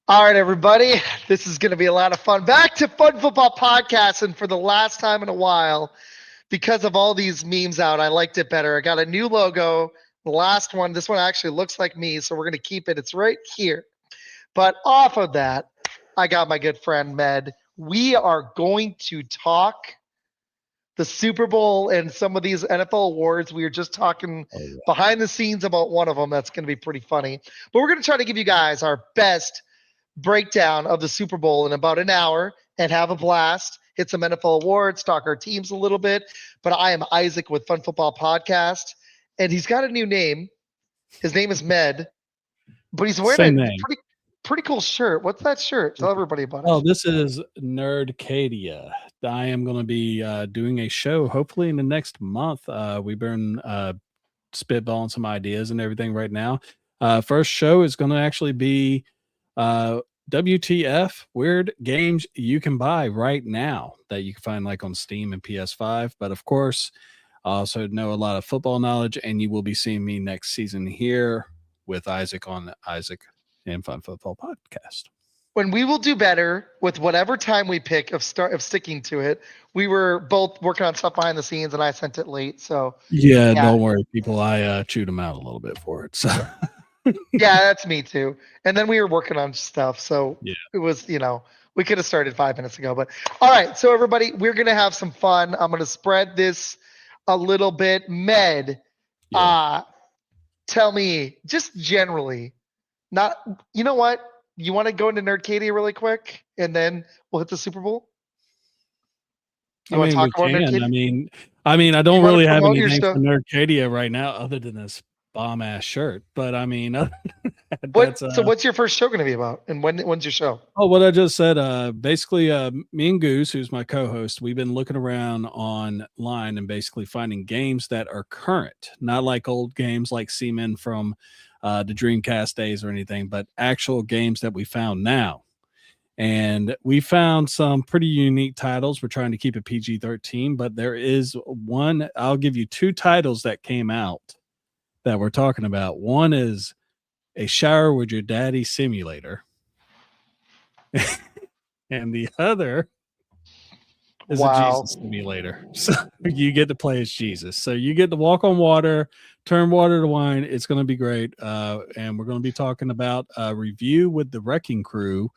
All right, everybody. This is going to be a lot of fun. Back to Fun Football Podcast. And for the last time in a while, because of all these memes out, I liked it better. I got a new logo. The last one, this one actually looks like me. So we're going to keep it. It's right here. But off of that, I got my good friend Med. We are going to talk the Super Bowl and some of these NFL awards. We were just talking Oh, yeah. behind the scenes about one of them. That's going to be pretty funny. But we're going to try to give you guys our best breakdown of the Super Bowl in about an hour and have a blast. Hit some NFL awards, talk our teams a little bit. But I am Isaac with Fun Football Podcast, and he's got a new name. His name is Med, but he's wearing Same a name. pretty cool shirt. What's that shirt? Tell everybody about it. Oh, this is Nerdcadia. I am going to be doing a show hopefully in the next month. We've been spitballing some ideas and everything right now. First show is going to actually be WTF weird games you can buy right now that you can find like on Steam and PS5. But of course, I also know a lot of football knowledge, and you will be seeing me next season here with Isaac on Isaac and Fun Football Podcast. When we will do better with whatever time we pick of sticking to it. We were both working on stuff behind the scenes, and I sent it late. So Yeah, yeah, don't worry, people. I chewed them out a little bit for it. So yeah, that's me too. And then we were working on stuff, so yeah, it was we could have started 5 minutes ago. But all right, so everybody, we're gonna have some fun. I'm gonna spread this a little bit. Med, yeah. uh, tell me just generally, not you know what? You want to go into Nerdcadia really quick, and then we'll hit the Super Bowl. You I want to mean, talk we about can. Nerdcadia? I You don't want to really have promote your anything stuff? for Nerdcadia right now other than this bomb ass shirt. But I mean, What? that's So, what's your first show going to be about? And when's your show? oh, what I just said. Basically, me and Goose, who's my co-host, we've been looking around online and basically finding games that are current, not like old games like Seaman from the Dreamcast days or anything, but actual games that we found now. And we found some pretty unique titles. We're trying to keep it PG-13, but there is one. I'll give you two titles that came out that we're talking about. One is a shower with your daddy simulator, and the other is a Wow. Jesus simulator. So you get to play as Jesus. So you get to walk on water, turn water to wine. It's going to be great. And we're going to be talking about a review with the Wrecking Crew,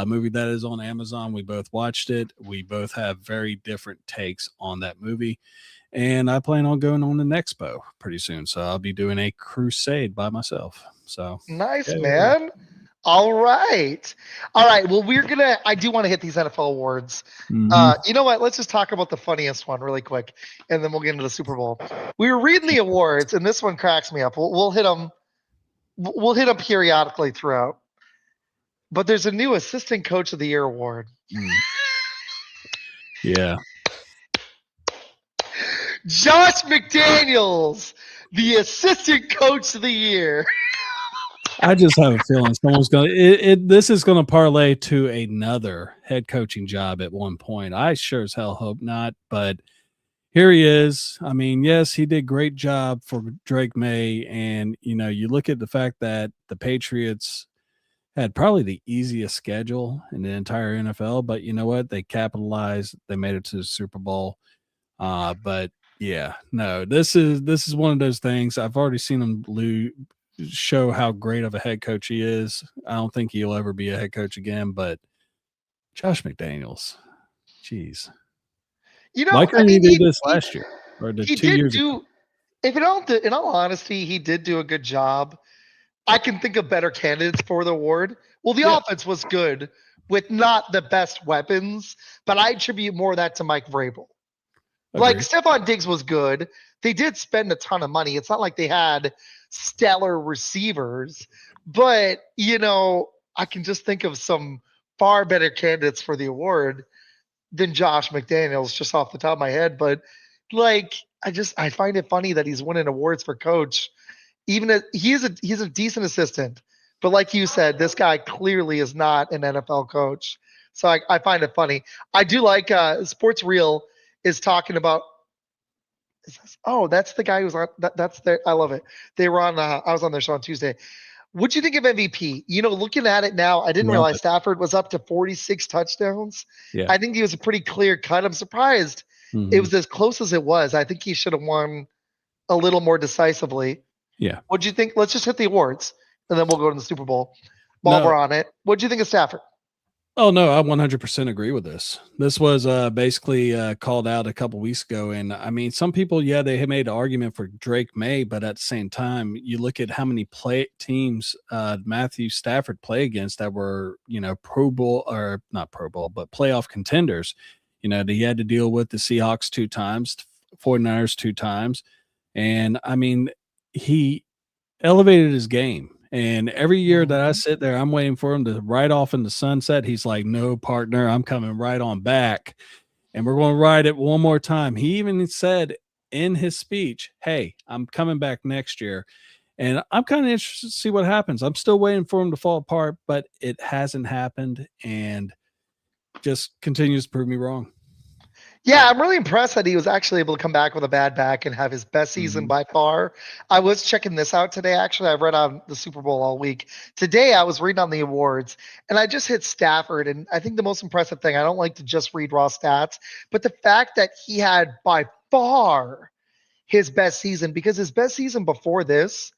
movie that is on Amazon. We both watched it. We both have very different takes on that movie. And I plan on going on an expo pretty soon. So I'll be doing a crusade by myself. So Nice, yeah. man. All right. All right. Well, I do want to hit these NFL awards. Mhm. You know what? Let's just talk about the funniest one really quick, and then we'll get into the Super Bowl. We were reading the awards, and this one cracks me up. We'll hit them. We'll hit them periodically throughout. But there's a new Assistant Coach of the Year award. Mm. Yeah. Josh McDaniels, the Assistant Coach of the Year. I just have a feeling someone's going to this is going to parlay to another head coaching job at one point. I sure as hell hope not, but here he is. I mean, yes, he did great job for Drake May, and you look at the fact that the Patriots had probably the easiest schedule in the entire NFL, but you know what? They capitalized. They made it to the Super Bowl. But yeah, no, this is one of those things. I've already seen him show how great of a head coach he is. I don't think he'll ever be a head coach again, but Josh McDaniels, jeez. Why I couldn't he mean, do this last year or the he 2 did years ago? do. If in all honesty, he did do a good job. I can think of better candidates for the award. Well, the Yeah, offense was good with not the best weapons, but I attribute more of that to Mike Vrabel. Like agree. Stephon Diggs was good. They did spend a ton of money. It's not like they had stellar receivers, but I can just think of some far better candidates for the award than Josh McDaniels just off the top of my head. But like, I find it funny that he's winning awards for coach. Even he's a decent assistant, but like you said, this guy clearly is not an NFL coach. So I find it funny. I do like Sports Real is talking about. That's the guy who's on. That's their. I love it. They were on. I was on their show on Tuesday. What'd you think of MVP? Looking at it now, I didn't Love realize it. Stafford was up to 46 touchdowns. Yeah. I think he was a pretty clear cut. I'm surprised it Hmm. was as close as it was. I think he should have won a little more decisively. Yeah. What'd you think? Let's just hit the awards and then we'll go to the Super Bowl while No. we're on it. What'd you think of Stafford? Oh no, I 100% agree with this. This was basically called out a couple weeks ago, and I mean, some people, yeah, they had made an argument for Drake May, but at the same time, you look at how many play teams Matthew Stafford play against that were, Pro Bowl or not Pro Bowl, but playoff contenders. He had to deal with the Seahawks 2 times, 49ers 2 times, and I mean, he elevated his game. And every year that I Mhm. sit there, I'm waiting for him to ride off in the sunset. He's like, no, partner, I'm coming right on back. And we're going to ride it one more time. He even said in his speech, hey, I'm coming back next year. And I'm kind of interested to see what happens. I'm still waiting for him to fall apart, but it hasn't happened and just continues to prove me wrong. Yeah, I'm really impressed that he was actually able to come back with a bad back and have his best season Mhm. by far. I was checking this out today. Actually, I've read on the Super Bowl all week. Today, I was reading on the awards, and I just hit Stafford. And I think the most impressive thing, I don't like to just read raw stats, but the fact that he had by far his best season, because his best season before this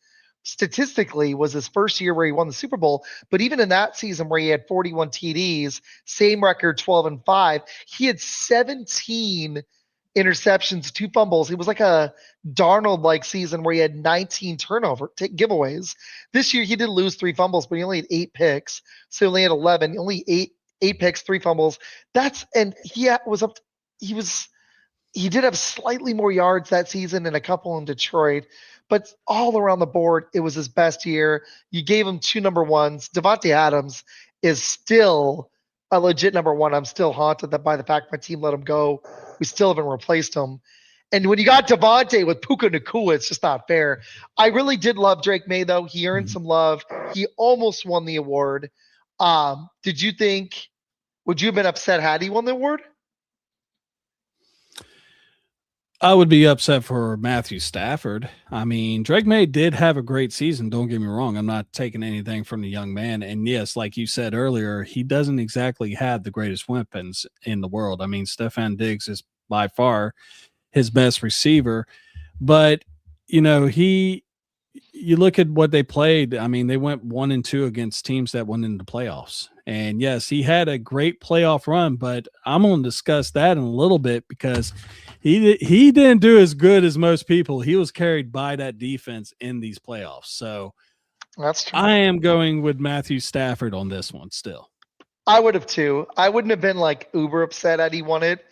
statistically was his first year where he won the Super Bowl. But even in that season where he had 41 TDs, same record 12-5, he had 17 interceptions, 2 fumbles. It was like a Darnold like season where he had 19 turnover giveaways. This year he did lose 3 fumbles, but he only had 8 picks. So he only had 11, only eight picks, 3 fumbles. And was up. He was he did have slightly more yards that season and a couple in Detroit, but all around the board, it was his best year. You gave him 2 number 1s. Devontae Adams is still a legit number 1. I'm still haunted that by the fact my team let him go. We still haven't replaced him. And when you got Devontae with Puka Nakua, it's just not fair. I really did love Drake May, though. He earned Mhm. some love. He almost won the award. Did you think, would you have been upset had he won the award? I would be upset for Matthew Stafford. I mean, Drake May did have a great season. Don't get me wrong. I'm not taking anything from the young man. And yes, like you said earlier, he doesn't exactly have the greatest weapons in the world. I mean, Stefan Diggs is by far his best receiver, but you look at what they played. I mean, they went 1-2 against teams that went into the playoffs. And yes, he had a great playoff run, but I'm going to discuss that in a little bit because he didn't do as good as most people. He was carried by that defense in these playoffs. So That's true. I am going with Matthew Stafford on this one still. I would have too. I wouldn't have been like uber upset that he won it,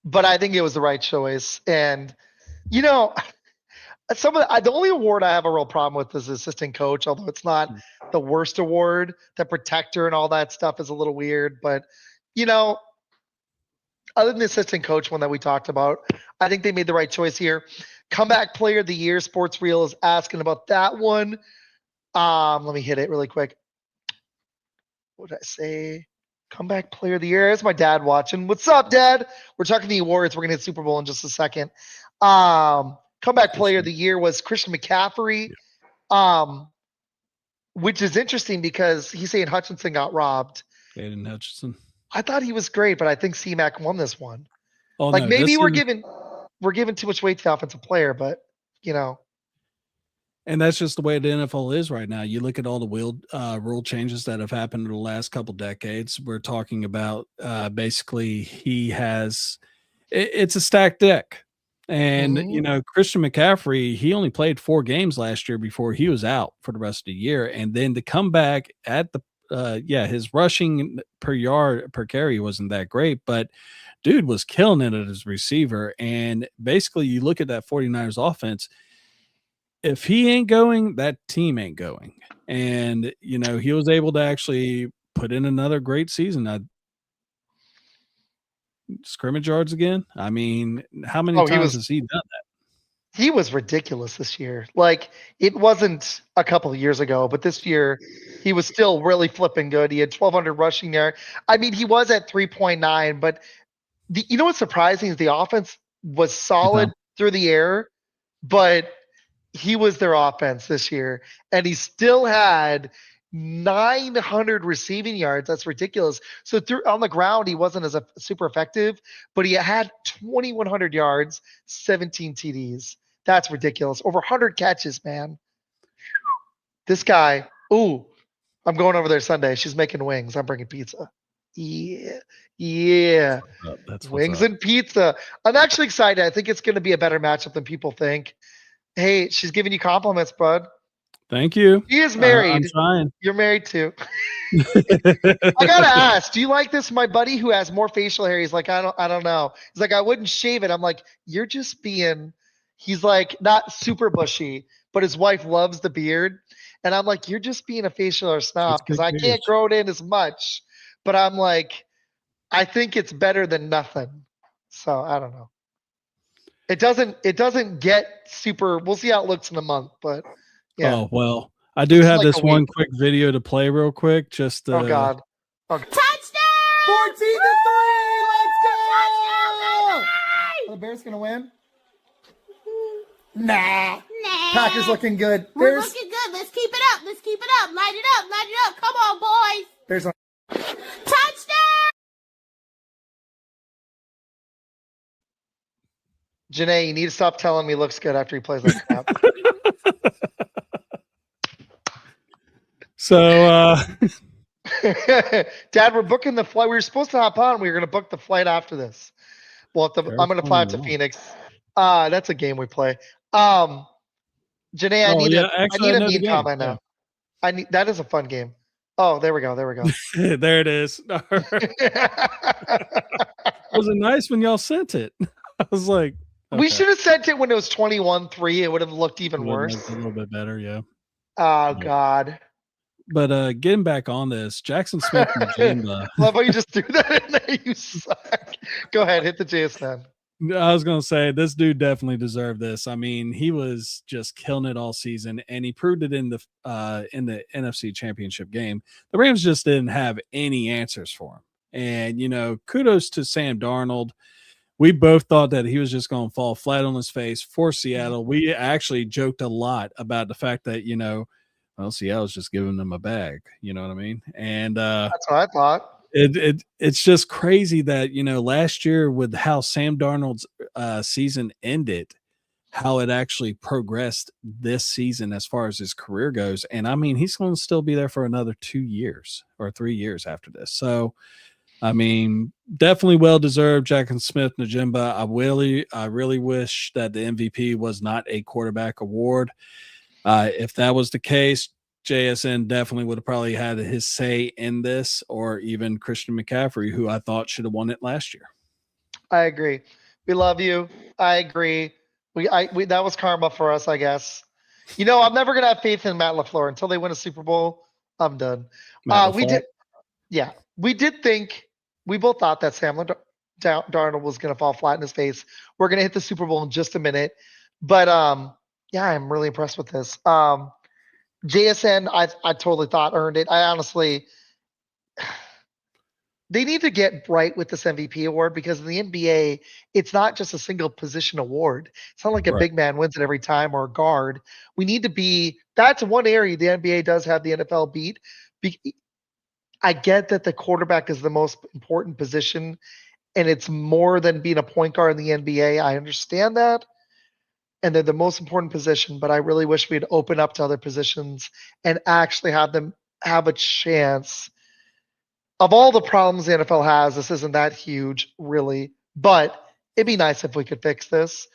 but I think it was the right choice. And you know, the only award I have a real problem with is assistant coach, although it's not the worst award. The protector and all that stuff is a little weird, but you know, other than the assistant coach one that we talked about, I think they made the right choice here. Comeback player of the year, Sports Reel is asking about that one. Let me hit it really quick. What did I say? Comeback player of the year. It's my dad watching. What's up, Dad? We're talking the awards. We're gonna hit Super Bowl in just a second. Comeback player of the year was Christian McCaffrey. Yeah. Um, which is interesting because he's saying Hutchinson got robbed. Aiden Hutchinson. I thought he was great, but I think CMAC won this one. Oh Like no, maybe this is we're giving too much weight to the offensive player, but you know, And that's just the way the NFL is right now. You look at all the rule changes that have happened in the last couple decades. We're talking about basically it's a stacked deck. And, mhm. Christian McCaffrey, he only played 4 games last year before he was out for the rest of the year. And then to come back at his rushing per carry wasn't that great, but dude was killing it as a receiver. And basically, you look at that 49ers offense, if he ain't going, that team ain't going. And, he was able to actually put in another great season. Scrimmage yards again. I mean, how many Oh, times has he done that? he was ridiculous this year. Like it wasn't a couple of years ago, but this year he was still really flipping good. He had 1,200 rushing there. I mean, he was at 3.9, but what's surprising is the offense was Hey, solid Tom. through the air, but he was their offense this year, and he still had 900 receiving yards. That's ridiculous. So on the ground, he wasn't as super effective, but he had 2,100 yards, 17 TDs. That's ridiculous. Over 100 catches, man. This guy. Ooh, I'm going over there Sunday. She's making wings. I'm bringing pizza. Yeah, yeah. That's what's Wings up. and pizza. I'm actually excited. I think it's going to be a better matchup than people think. Hey, she's giving you compliments, bud. Thank you. He is I'm married. trying. You're married too. I gotta ask, do you like this? My buddy who has more facial hair, he's like, I don't know. He's like, I wouldn't shave it. I'm like, you're just being. He's like, not super bushy, but his wife loves the beard, and I'm like, you're just being a facial hair snob It's because good I can't beers. grow it in as much. But I'm like, I think it's better than nothing. So I don't know. It doesn't get super. We'll see how it looks in a month, but yeah, Oh well, I do this is have like a this week. one quick video to play real quick. Just Oh God. Oh, Touchdown! 14-3. Let's go. Touchdown, Are the Bears gonna win? Nah. Packers looking good. We're Bears. looking good. Let's keep it up. Let's keep it up. Light it up. Light it up. Come on, boys. Bears on. Touchdown! Janae, you need to stop telling me he looks good after he plays that crap. so Dad, we're booking the flight. We were supposed to hop on. We were going to book the flight after this. Well, I'm going to fly out to Phoenix. That's a game we play. Janae, I need actually, I a know the mean game. comment now. That is a fun game. Oh, there we go. There it is. Was it nice when y'all sent it? I was like, we should have sent it when it was 21-3. It would have looked even worse. A little bit better, yeah. Oh God. But getting back on this, Jackson Smith and Jimba. Love how you just threw that in there. You suck. Go ahead, hit the JSN. I was gonna say this dude definitely deserved this. I mean, he was just killing it all season, and he proved it in the NFC Championship game. The Rams just didn't have any answers for him, and kudos to Sam Darnold. We both thought that he was just going to fall flat on his face for Seattle. We actually joked a lot about the fact that Seattle's just giving them a bag. You know what I mean? And that's what I thought. It's just crazy that last year with how Sam Darnold's season ended, how it actually progressed this season as far as his career goes. And I mean, he's going to still be there for another 2 years or 3 years after this. So, I mean, definitely well deserved. Jackson Smith Najimba. I really wish that the MVP was not a quarterback award. If that was the case, JSN definitely would have probably had his say in this, or even Christian McCaffrey, who I thought should have won it last year. I agree. We love you. I agree. We that was karma for us, I guess. I'm never gonna have faith in Matt LaFleur until they win a Super Bowl. I'm done. We did think, we both thought that Sam Darnold was gonna fall flat in his face. We're gonna hit the Super Bowl in just a minute, but yeah, I'm really impressed with this. JSN, I totally thought earned it. I honestly, they need to get right with this MVP award, because in the NBA, it's not just a single position award. It's not like a big man wins it every time, or a guard. We need to be, that's one area the NBA does have the NFL beat. I get that the quarterback is the most important position, and it's more than being a point guard in the NBA. I understand that. And they're the most important position, but I really wish we'd open up to other positions and actually have them have a chance. Of all the problems the NFL has, this isn't that huge, really. But it'd be nice if we could fix this.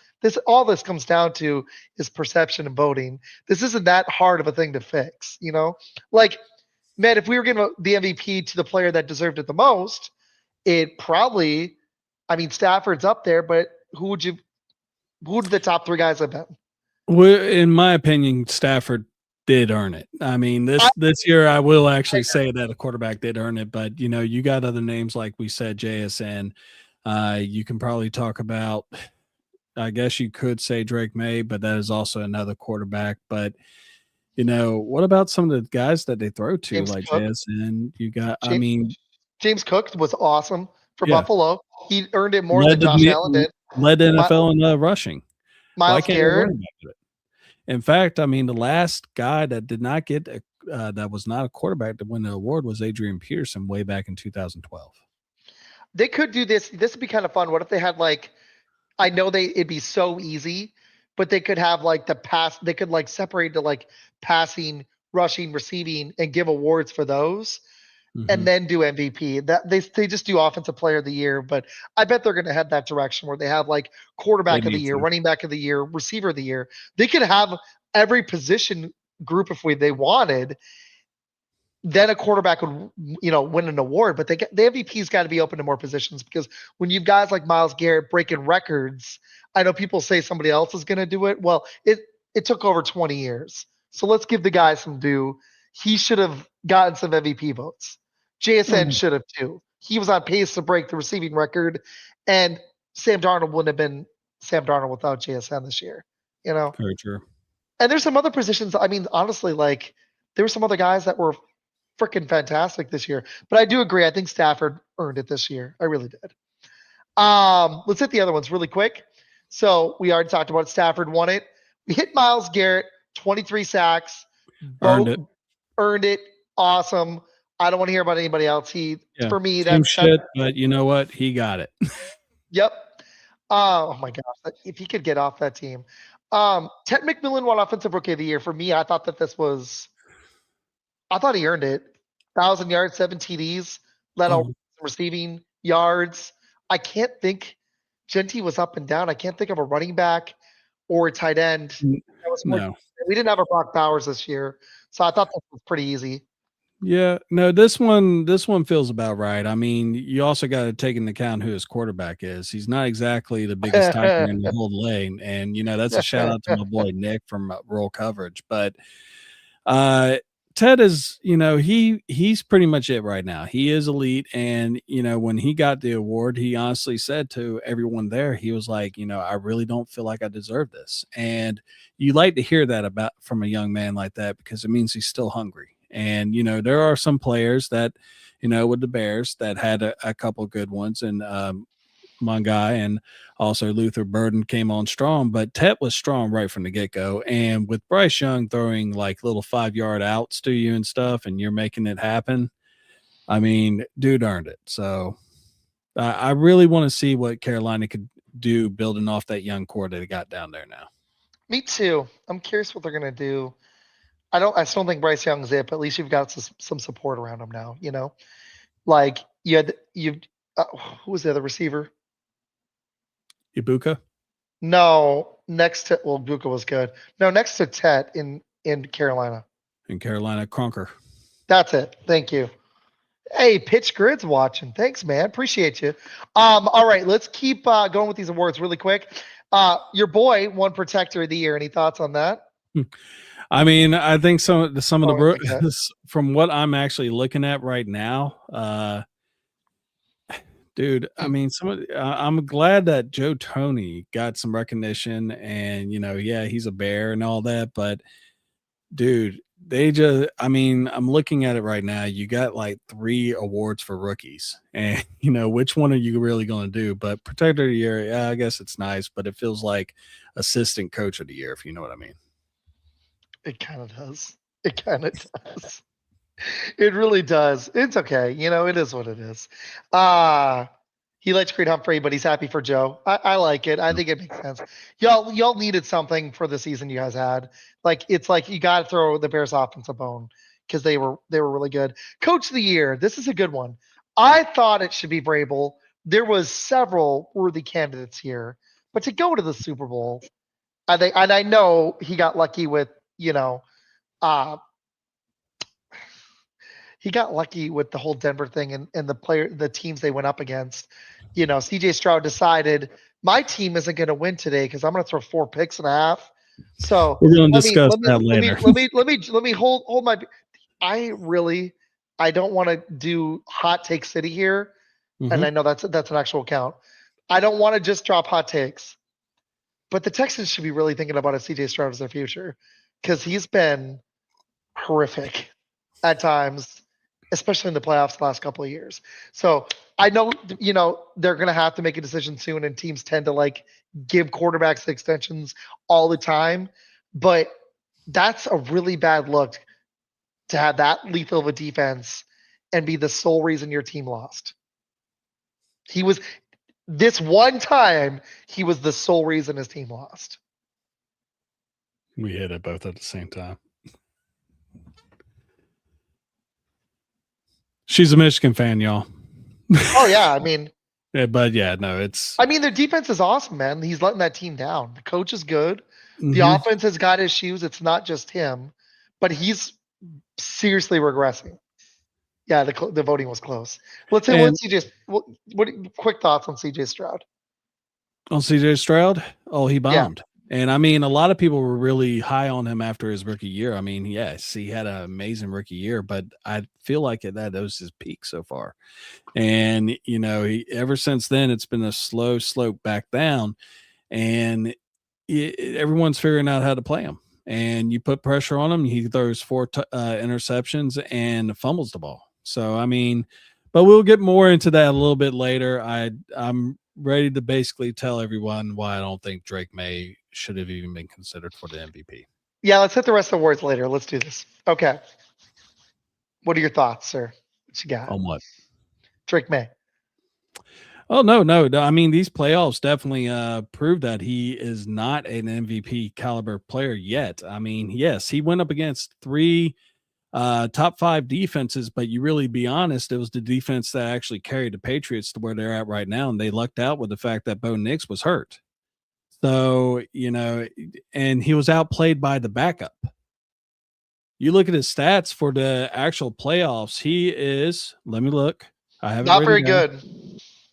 All this comes down to is perception and voting. This isn't that hard of a thing to fix, Like, man, if we were giving the MVP to the player that deserved it the most, it probably, Stafford's up there, but who would the top 3 guys have been? Well, in my opinion, Stafford did earn it. I mean, this year I will actually say that a quarterback did earn it, but you got other names like we said, JSN. You can probably talk about, I guess you could say Drake May, but that is also another quarterback. But what about some of the guys that they throw to, James like Cook. JSN? You got, James Cook was awesome for Buffalo. He earned it more than led Josh Allen did. Led the NFL in rushing. Miles Garrett. In fact, I mean, the last guy that did not get that was not a quarterback to win the award was Adrian Peterson way back in 2012. They could do this. This would be kind of fun. What if they had like, I know it'd be so easy, but they could have like the pass. They could like separate the like passing, rushing, receiving, and give awards for those, and then do MVP. That they just do offensive player of the year, but I bet they're going to head that direction where they have like They quarterback of the need year, to. running back of the year, receiver of the year. They could have every position group if they wanted. Then a quarterback would, win an award, but the MVP's got to be open to more positions because when you've guys like Myles Garrett breaking records, I know people say somebody else is going to do it. Well, it took over 20 years, so let's give the guy some due. He should have gotten some MVP votes. JSN Mhm. should have too. He was on pace to break the receiving record, and Sam Darnold wouldn't have been Sam Darnold without JSN this year. Very true. And there's some other positions. I mean, honestly, like there were some other guys that were freaking fantastic this year. But I do agree. I think Stafford earned it this year. I really did. Let's hit the other ones really quick. So we already talked about Stafford won it. We hit Myles Garrett, 23 sacks. Earned it. Earned it. Awesome. I don't want to hear about anybody else. Yeah. For me, Same that's shit, but you know what? He got it. Yep. Oh my gosh. If he could get off that team. Ted McMillan won Offensive Rookie of the Year. For me, I thought he earned it. 1,000 yards, 7 TDs, led all receiving yards. I can't think. Genty was up and down. I can't think of a running back or a tight end. That was more, No. We didn't have a Brock Bowers this year, so I thought that was pretty easy. Yeah, no, this one feels about right. I mean, you also got to take into account who his quarterback is. He's not exactly the biggest tiger in the whole lane, and that's a shout out to my boy Nick from Roll Coverage. But Ted is, he's pretty much it right now. He is elite, and when he got the award, he honestly said to everyone there, he was like, I really don't feel like I deserve this, and you like to hear that from a young man like that because it means he's still hungry. And there are some players that with the Bears that had a couple good ones, and Mungai and also Luther Burden came on strong, but Tet was strong right from the get-go. And with Bryce Young throwing like little 5-yard outs to you and stuff, and you're making it happen, I mean, dude earned it. So I really want to see what Carolina could do building off that young core that they got down there now. Me too. I'm curious what they're gonna do. I still don't think Bryce Young's it, but at least you've got some support around him now. Like who was the other receiver? Ibuka No, Buka was good. No, next to Tet in Carolina. in Carolina, Cronker. That's it. Thank you. Hey, Pitch Grid's watching. Thanks, man. Appreciate you. All right, let's keep going with these awards really quick. Your boy won Protector of the Year. Any thoughts on that? I mean, I think some of the from what I'm actually looking at right now, dude, I mean, I'm glad that Joe Toney got some recognition, and yeah, he's a Bear and all that, but dude, I'm looking at it right now. You got like 3 awards for rookies, and which one are you really going to do? But Protector of the Year, yeah, I guess it's nice, but it feels like Assistant Coach of the Year, if you know what I mean. It kind of does. It kind of does. It really does. It's okay. It is what it is. He likes Creed Humphrey, but he's happy for Joe. I like it. I think it makes sense. Y'all needed something for the season you guys had. It's like you got to throw the Bears offense a bone because they were really good. Coach of the Year. This is a good one. I thought it should be Vrabel. There was several worthy candidates here, but to go to the Super Bowl, I know he got lucky with he got lucky with the whole Denver thing and the teams they went up against. CJ Stroud decided my team isn't going to win today because I'm going to throw 4 picks and a half. So we're going to discuss that later. Let me hold my. I don't want to do hot take city here, and I know that's an actual count. I don't want to just drop hot takes, but the Texans should be really thinking about CJ Stroud as their future because he's been horrific at times, especially in the playoffs the last couple of years. So I know, they're going to have to make a decision soon, and teams tend to give quarterbacks extensions all the time. but that's a really bad look to have that lethal of a defense and be the sole reason your team lost. He was this one time he was the sole reason his team lost. We hit it both at the same time. She's a Michigan fan, y'all. Oh yeah, I mean, Yeah, but yeah, no, it's. I mean their defense is awesome, man. He's letting that team down. The coach is good. The Mhm. offense has got issues. It's not just him, but he's seriously regressing. Yeah, the voting was close. Let's say And- what quick thoughts on CJ Stroud? On CJ Stroud, he Yeah. bombed. And I mean, a lot of people were really high on him after his rookie year. I mean, yes, he had an amazing rookie year, but I feel like that was his peak so far. And, ever since then, it's been a slow slope back down. And everyone's figuring out how to play him. And you put pressure on him, he throws 4 interceptions and fumbles the ball. So, I mean, but we'll get more into that a little bit later. I'm ready to basically tell everyone why I don't think Drake May should have even been considered for the MVP. Yeah, let's hit the rest of the awards later. Let's do this. Okay. What are your thoughts, sir? What you got? On what? Drake May. Oh, no. I mean, these playoffs definitely prove that he is not an MVP caliber player yet. I mean, yes, he went up against 3 top 5 defenses, but you really be honest, it was the defense that actually carried the Patriots to where they're at right now, and they lucked out with the fact that Bo Nix was hurt. So, and he was outplayed by the backup. You look at his stats for the actual playoffs, he is, let me look. I have Not very good.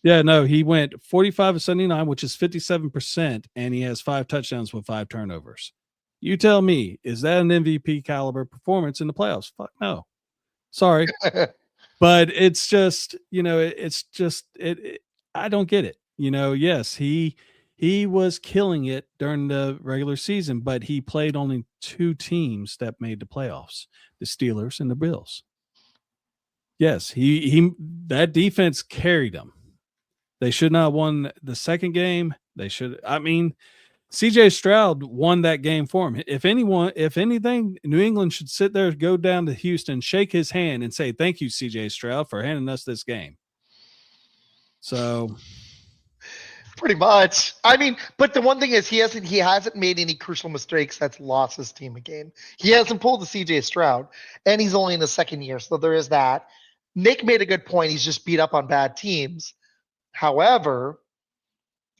Yeah, no, he went 45 of 79, which is 57%, and he has 5 touchdowns with 5 turnovers. You tell me, is that an MVP caliber performance in the playoffs? Fuck no. Sorry. But it's just, I don't get it. Yes, he was killing it during the regular season, but he played only 2 teams that made the playoffs, the Steelers and the Bills. Yes, he that defense carried them. They should not have won the second game. CJ Stroud won that game for him. If anything, New England should sit there, go down to Houston, shake his hand, and say, thank you, CJ Stroud, for handing us this game. So pretty much. I mean, but the one thing is he hasn't made any crucial mistakes that's lost his team a game. He hasn't pulled the CJ Stroud, and he's only in his second year, so there is that. Nick made a good point. He's just beat up on bad teams. However,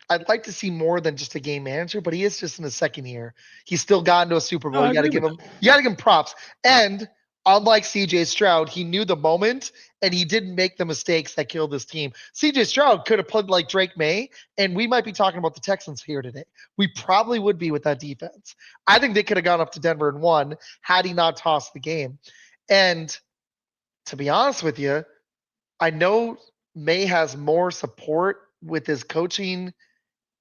I'd like to see more than just a game manager, but he is just in his second year. He's still gotten to a Super Bowl. You got to give him props. And unlike CJ Stroud, he knew the moment and he didn't make the mistakes that killed his team. CJ Stroud could have played like Drake May, and we might be talking about the Texans here today. We probably would be with that defense. I think they could have gone up to Denver and won had he not tossed the game. And to be honest with you, I know May has more support with his coaching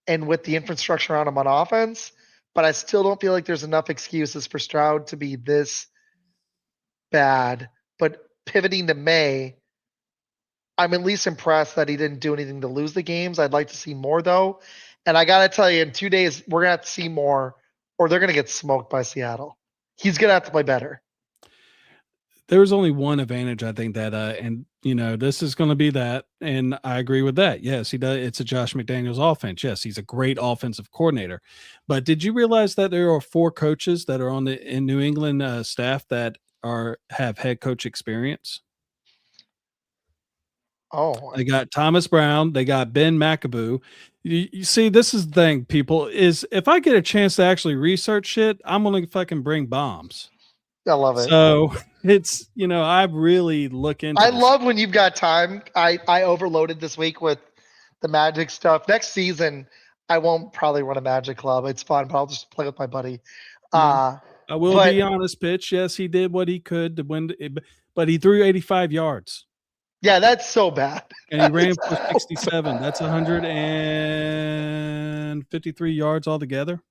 and with the infrastructure on him on offense, but I still don't feel like there's enough excuses for Stroud to be this bad. But pivoting to May, I'm at least impressed that he didn't do anything to lose the games. I'd like to see more, though. And I got to tell you, in 2 days, we're going to have to see more, or they're going to get smoked by Seattle. He's going to have to play better. There's only one advantage, I think, that this is going to be that, and I agree with that. Yes, he does. It's a Josh McDaniels offense. Yes, he's a great offensive coordinator. But did you realize that there are 4 coaches that are on the in New England staff that have head coach experience? Oh, They got Thomas Brown. They got Ben McAdoo. You see, this is the thing, people, is if I get a chance to actually research shit, I'm going to fucking bring bombs. I love it. So it's, I really look into I this. love when you've got time. I overloaded this week with the Magic stuff. Next season, I won't probably run a Magic club. It's fun, but I'll just play with my buddy. I will be honest, Pitch. Yes, he did what he could to win, but he threw 85 yards. Yeah, that's so bad. And he ran for 67. That's 153 yards altogether.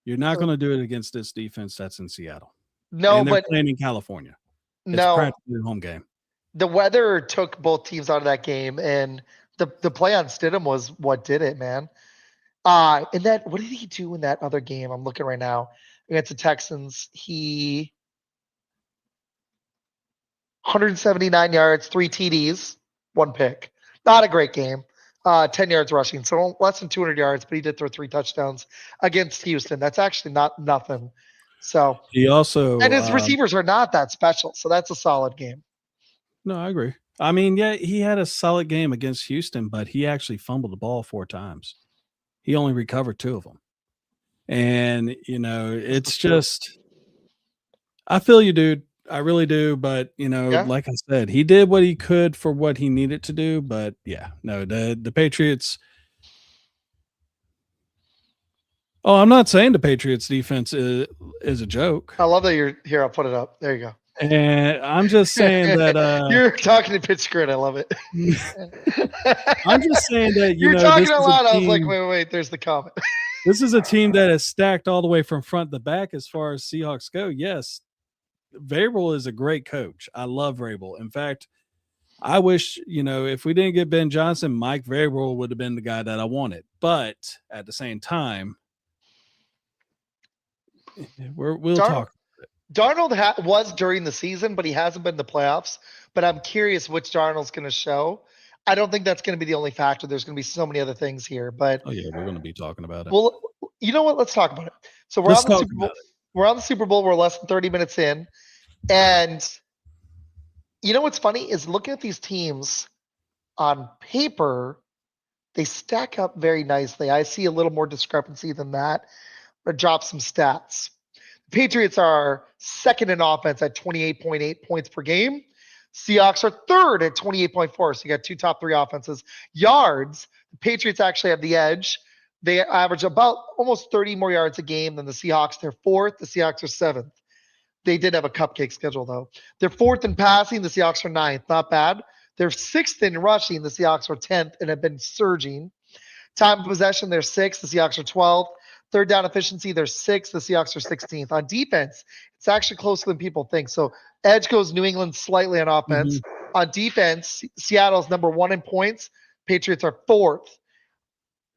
You're not going to do it against this defense that's in Seattle. No, and they're but playing in California. It's practically a home game. The weather took both teams out of that game, and the play on Stidham was what did it, man. And then what did he do in that other game? I'm looking right now against the Texans. He 179 yards, 3 TDs, 1 pick. Not a great game. 10 yards rushing, so less than 200 yards, but he did throw 3 touchdowns against Houston. That's actually not nothing. So, He also and his receivers are not that special, so that's a solid game. no, I agree. I mean, yeah, he had a solid game against Houston, but he actually fumbled the ball 4 times. He only recovered 2 of them. And, it's just I feel you, dude. I really do, but, Yeah. like I said, he did what he could for what he needed to do, but yeah, no, the Patriots. Oh, I'm not saying the Patriots defense is a joke. I love that you're here. I'll put it up. There you go. And I'm just saying that you're talking to pitch grid. I love it. I'm just saying that you're talking this a is lot. I was team, like, wait. There's the comment. This is a team that is stacked all the way from front to back as far as Seahawks go. Yes, Vrabel is a great coach. I love Vrabel. In fact, I wish, if we didn't get Ben Johnson, Mike Vrabel would have been the guy that I wanted. But at the same time, we'll talk. Darnold was during the season, but he hasn't been in the playoffs. But I'm curious which Darnold's going to show. I don't think that's going to be the only factor. There's going to be so many other things here. But oh yeah, we're going to be talking about it. Well, you know what? Let's talk about it. So we're on the Super Bowl. We're on the Super Bowl. We're less than 30 minutes in, and you know what's funny is looking at these teams on paper, they stack up very nicely. I see a little more discrepancy than that. But drop some stats. The Patriots are second in offense at 28.8 points per game. Seahawks are third at 28.4. So you got 2 top 3 offenses. Yards, the Patriots actually have the edge. They average about almost 30 more yards a game than the Seahawks. They're fourth. The Seahawks are seventh. They did have a cupcake schedule, though. They're fourth in passing. The Seahawks are ninth. Not bad. They're sixth in rushing. The Seahawks are 10th and have been surging. Time of possession, they're sixth. The Seahawks are 12th. Third down efficiency, they're sixth. The Seahawks are 16th. On defense, it's actually closer than people think. So edge goes New England slightly on offense. Mm-hmm. On defense, Seattle's number 1 in points. Patriots are 4th.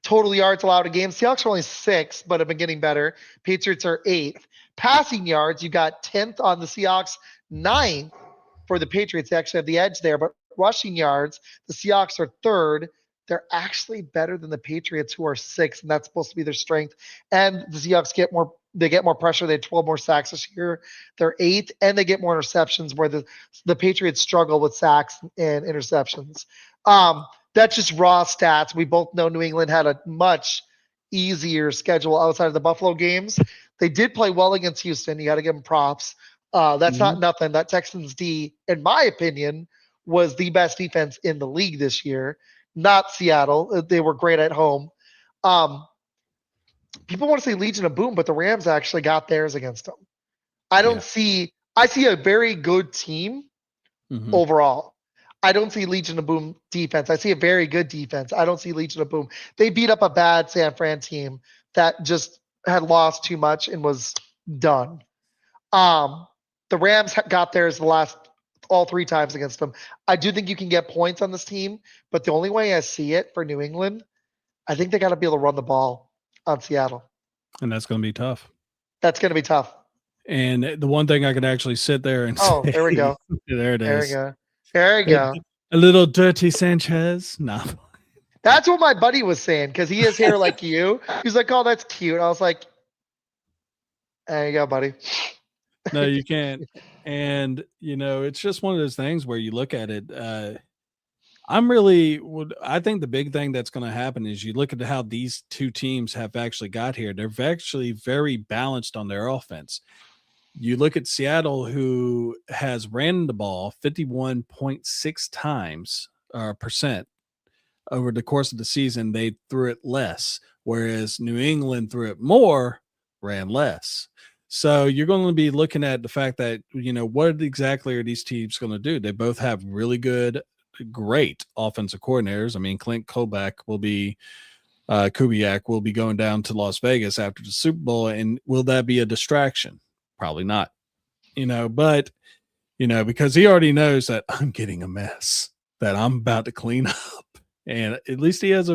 Total yards allowed a game. Seahawks are only 6th, but have been getting better. Patriots are 8th. Passing yards, you got 10th on the Seahawks, 9th for the Patriots. They actually have the edge there. But rushing yards, the Seahawks are 3rd. They're actually better than the Patriots, who are 6th, and that's supposed to be their strength. And the Seahawks get more pressure. They had 12 more sacks this year. They're 8th, and they get more interceptions, where the Patriots struggle with sacks and interceptions. That's just raw stats. We both know New England had a much easier schedule outside of the Buffalo games. They did play well against Houston. You got to give them props. That's not nothing. That Texans D, in my opinion, was the best defense in the league this year. Not Seattle. They were great at home. People want to say Legion of Boom, but the Rams actually got theirs against them. I see a very good team overall. I don't see Legion of Boom defense. I see a very good defense. I don't see Legion of Boom. They beat up a bad San Fran team that just had lost too much and was done. The Rams got theirs all 3 times against them. I do think you can get points on this team, but the only way I see it for New England, I think they got to be able to run the ball on Seattle. And that's going to be tough. That's going to be tough. And the one thing I could actually sit there and say, there we go. There it is. There we go. A little dirty Sanchez. No. That's what my buddy was saying, because he has hair like you. He's like, oh, that's cute. I was like, there you go, buddy. No, you can't. And, it's just one of those things where you look at it. I think the big thing that's going to happen is you look at how these 2 teams have actually got here. They're actually very balanced on their offense. You look at Seattle, who has ran the ball 51.6 times percent over the course of the season. They threw it less, whereas New England threw it more, ran less. So you're going to be looking at the fact that, what exactly are these teams going to do? They both have really great offensive coordinators. I mean, Clint Kubiak will be going down to Las Vegas after the Super Bowl. And will that be a distraction? Probably not, but, because he already knows that I'm getting a mess that I'm about to clean up. And at least he has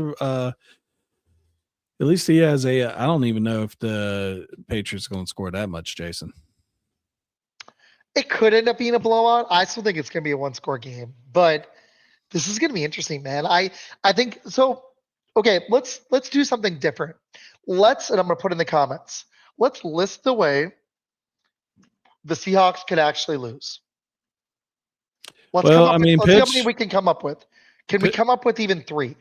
At least he has a. I don't even know if the Patriots are going to score that much, Jason. It could end up being a blowout. I still think it's going to be a one-score game, but this is going to be interesting, man. I think so. Okay, let's do something different. And I'm going to put in the comments. Let's list the way the Seahawks could actually lose. Let's Well, come up. I mean, Let's see how many pitch. we can come up with. Can we come up with even 3?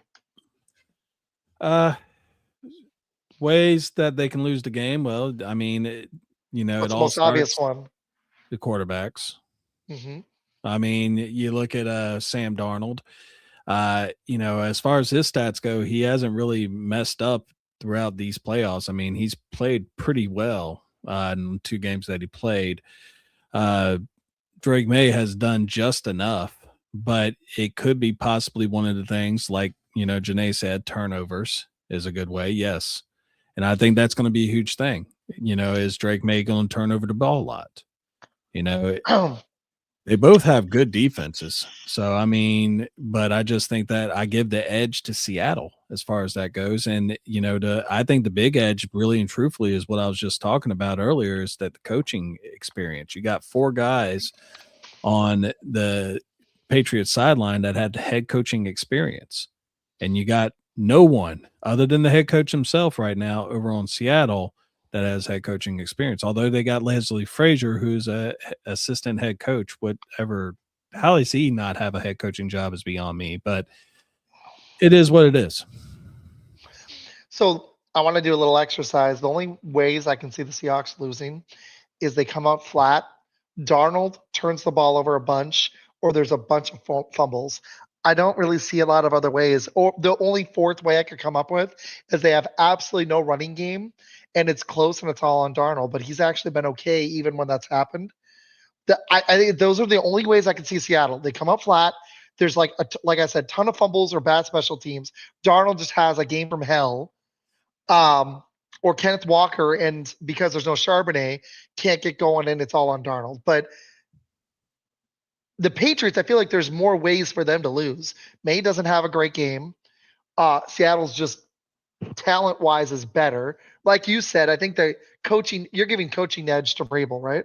Ways that they can lose the game. Well, I mean, it What's the all most obvious starts one? the quarterbacks. hmm I mean, you look at Sam Darnold. As far as his stats go, he hasn't really messed up throughout these playoffs. I mean, he's played pretty well in 2 games that he played. Drake May has done just enough, but it could be possibly one of the things like, Janae said, turnovers is a good way. Yes. And I think that's going to be a huge thing. Is Drake May going to turn over the ball a lot? They both have good defenses. So, I mean, but I just think that I give the edge to Seattle as far as that goes. And, I think the big edge, really and truthfully, is what I was just talking about earlier, is that the coaching experience. You got 4 guys on the Patriots sideline that had head coaching experience. And you got no one other than the head coach himself right now over on Seattle that has head coaching experience. Although they got Leslie Frazier, who's a assistant head coach. How does he not have a head coaching job is beyond me, but it is what it is. So I want to do a little exercise. The only ways I can see the Seahawks losing is they come out flat, Darnold turns the ball over a bunch, or there's a bunch of fumbles. I don't really see a lot of other ways. Or the only fourth way I could come up with is they have absolutely no running game, and it's close and it's all on Darnold. But he's actually been okay even when that's happened. I think those are the only ways I can see Seattle. They come up flat. There's like I said, ton of fumbles or bad special teams. Darnold just has a game from hell. Or Kenneth Walker, and because there's no Charbonnet, can't get going, and it's all on Darnold. But the Patriots, I feel like there's more ways for them to lose. May doesn't have a great game. Seattle's just talent-wise is better. Like you said, I think the coaching, you're giving coaching edge to Vrabel, right?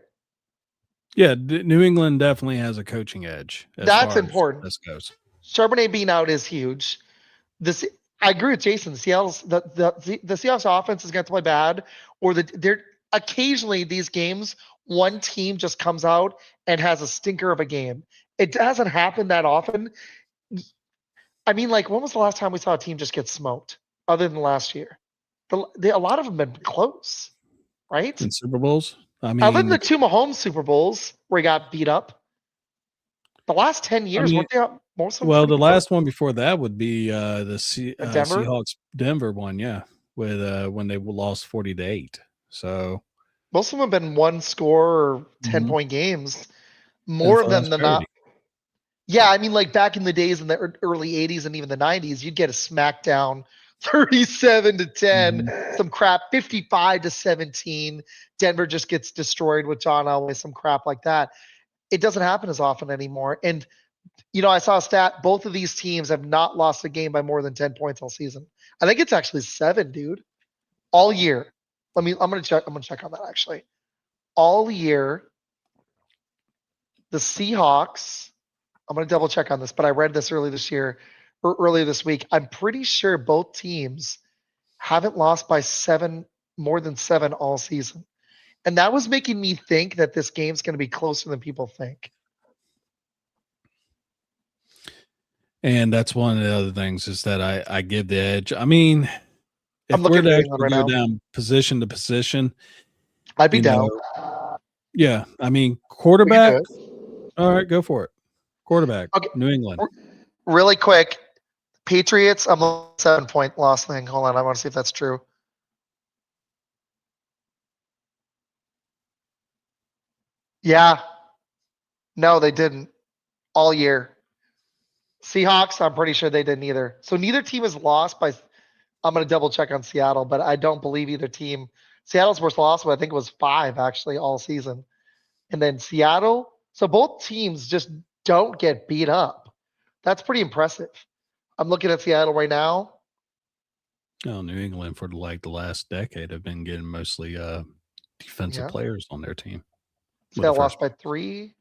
Yeah, New England definitely has a coaching edge. That's important. This goes. Charbonnet being out is huge. I agree with Jason. The Seahawks offense is going to play bad, or they're occasionally these games one team just comes out and has a stinker of a game. It doesn't happen that often. I mean, like, when was the last time we saw a team just get smoked, other than last year? A lot of them have been close, right? In Super Bowls, I mean, other than the 2 Mahomes Super Bowls where he got beat up, the last 10 years, weren't they most of them? Well, the last one before that would be Denver? Seahawks Denver one, yeah, with when they lost 40-8. So most of them have been 1 score or 10-point games. More of them than not. Yeah, I mean, like back in the days in the early 80s and even the 90s, you'd get a smackdown 37-10, some crap 55-17. Denver just gets destroyed with John Elway, some crap like that. It doesn't happen as often anymore. And, I saw a stat. Both of these teams have not lost a game by more than 10 points all season. I think it's actually 7, dude. All year. I'm going to check on that actually. All year, the Seahawks, I'm going to double check on this, but I read this earlier this week. I'm pretty sure both teams haven't lost by more than 7 all season. And that was making me think that this game's going to be closer than people think. And that's one of the other things is that I give the edge. I mean, if I'm looking we're to at actually right go now. down position to position, I'd be down. Yeah, I mean, quarterback. All right, go for it. Quarterback, okay. New England. Really quick, Patriots, I'm a 7-point loss thing. Hold on, I want to see if that's true. Yeah. No, they didn't. All year. Seahawks, I'm pretty sure they didn't either. So neither team has lost by – I'm going to double check on Seattle, but I don't believe either team. Seattle's worst loss, I think it was 5 actually all season. And then Seattle – so both teams just don't get beat up. That's pretty impressive. I'm looking at Seattle right now. Oh, New England for like the last decade have been getting mostly defensive Yeah. players on their team. So With they the lost first, by 3.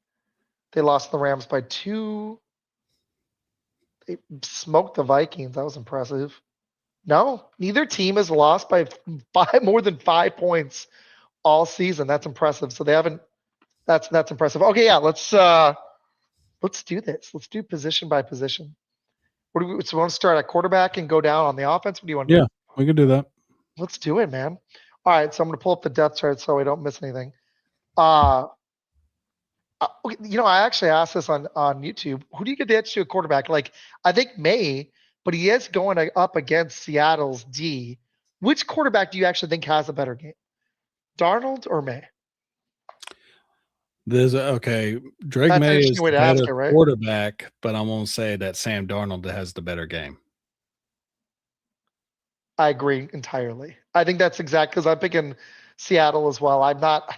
They lost the Rams by 2. They smoked the Vikings. That was impressive. No, neither team has lost by more than 5 points all season. That's impressive. So they haven't. That's impressive. Okay, yeah. Let's do this. Let's do position by position. What do we? So we want to start at quarterback and go down on the offense. What do you want to yeah, do? we could do that. Let's do it, man. All right. So I'm gonna pull up the depth chart so I don't miss anything. Uh, okay, I actually asked this on YouTube. Who do you get the edge to a quarterback? Like, I think May, but he is going up against Seattle's D. Which quarterback do you actually think has a better game, Darnold or May? There's okay. Drake That's an May is interesting way the to ask better it, right? quarterback, but I'm gonna say that Sam Darnold has the better game. I agree entirely. I think that's exact because I'm picking Seattle as well. I'm not.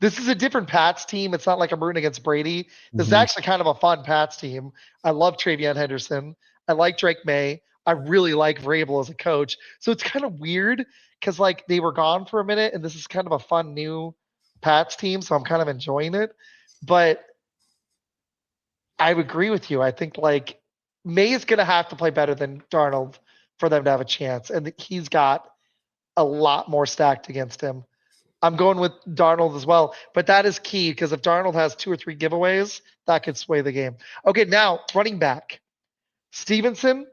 This is a different Pats team. It's not like I'm rooting against Brady. This is Mhm. actually kind of a fun Pats team. I love Travion Henderson. I like Drake May. I really like Vrabel as a coach. So it's kind of weird because like they were gone for a minute, and this is kind of a fun new Pats team. So I'm kind of enjoying it. But I would agree with you. I think like May is going to have to play better than Darnold for them to have a chance, and he's got a lot more stacked against him. I'm going with Darnold as well, but that is key because if Darnold has 2 or 3 giveaways, that could sway the game. Okay, now running back Stevenson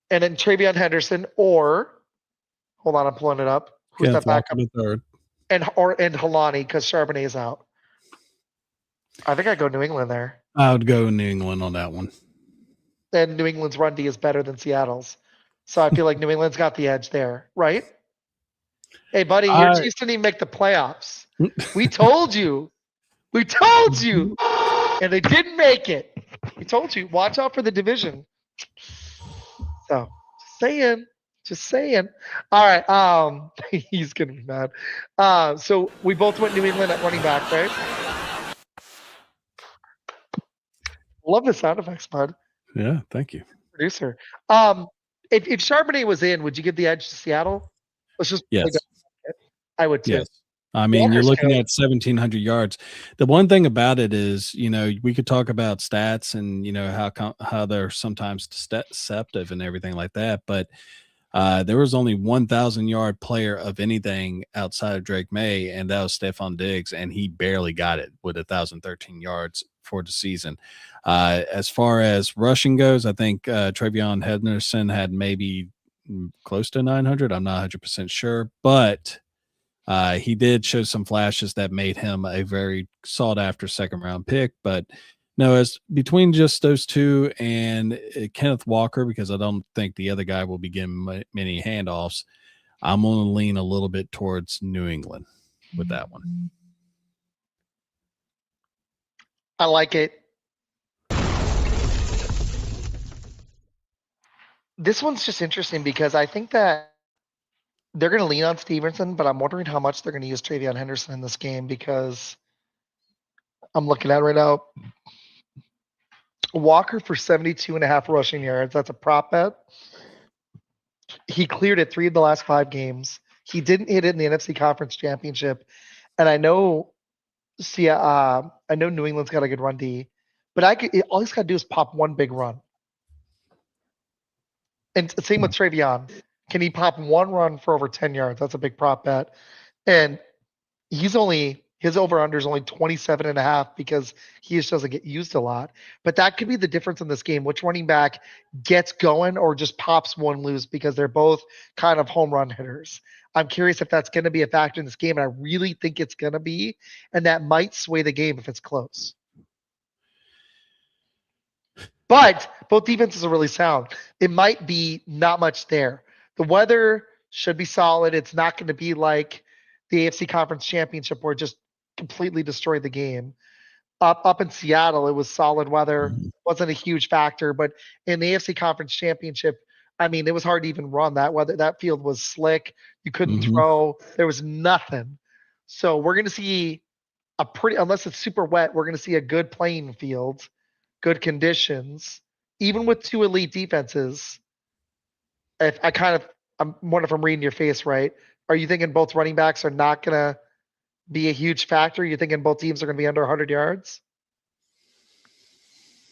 and then Travion Henderson, or hold on, I'm pulling it up. Who's Kenneth that Walker backup? the third. And Halani because Charbonnet is out. I think I go New England there. I would go New England on that one. And New England's run D is better than Seattle's, so I feel like New England's got the edge there, right? Hey, buddy, your I Chiefs didn't even make the playoffs. We told you. We told you. And they didn't make it. We told you. Watch out for the division. So, just saying. Just saying. All right. He's gonna be mad. So we both went New England at running back, right? Love the sound effects, bud. yeah, thank you. Producer. Um, if Charbonnet was in, would you give the edge to Seattle? Let's just Yes. I would too. Yes. I mean, you're Walker's looking good. at 1,700 yards. The one thing about it is, we could talk about stats and how they're sometimes deceptive and everything like that. But there was only 1,000-yard player of anything outside of Drake May, and that was Stephon Diggs, and he barely got it with 1,013 yards for the season. As far as rushing goes, I think Travion Henderson had maybe close to 900. I'm not 100% sure, but he did show some flashes that made him a very sought after second round pick. But no, as between just those two and Kenneth Walker, because I don't think the other guy will be getting many handoffs, I'm going to lean a little bit towards New England with that one. I like it. This one's just interesting because I think that they're going to lean on Stevenson, but I'm wondering how much they're going to use Travion Henderson in this game because I'm looking at it right now. Walker for 72.5 rushing yards. That's a prop bet. He cleared it 3 of the last 5 games. He didn't hit it in the NFC Conference Championship. And I know New England's got a good run D, but all he's got to do is pop one big run. And same with Travion. Can he pop one run for over 10 yards? That's a big prop bet. And his over-under is only 27.5 because he just doesn't get used a lot. But that could be the difference in this game. Which running back gets going or just pops one loose because they're both kind of home run hitters. I'm curious if that's going to be a factor in this game, and I really think it's going to be, and that might sway the game if it's close. But both defenses are really sound. It might be not much there. The weather should be solid. It's not going to be like the AFC Conference Championship where it just completely destroyed the game. Up in Seattle, it was solid weather. Wasn't a huge factor, but in the AFC Conference Championship, I mean, it was hard to even run that weather. That field was slick. You couldn't throw. There was nothing. So we're going to see unless it's super wet, we're going to see a good playing field, good conditions, even with 2 elite defenses. If I kind of I'm wondering if I'm reading your face right. Are you thinking both running backs are not gonna be a huge factor? You thinking both teams are gonna be under 100 yards?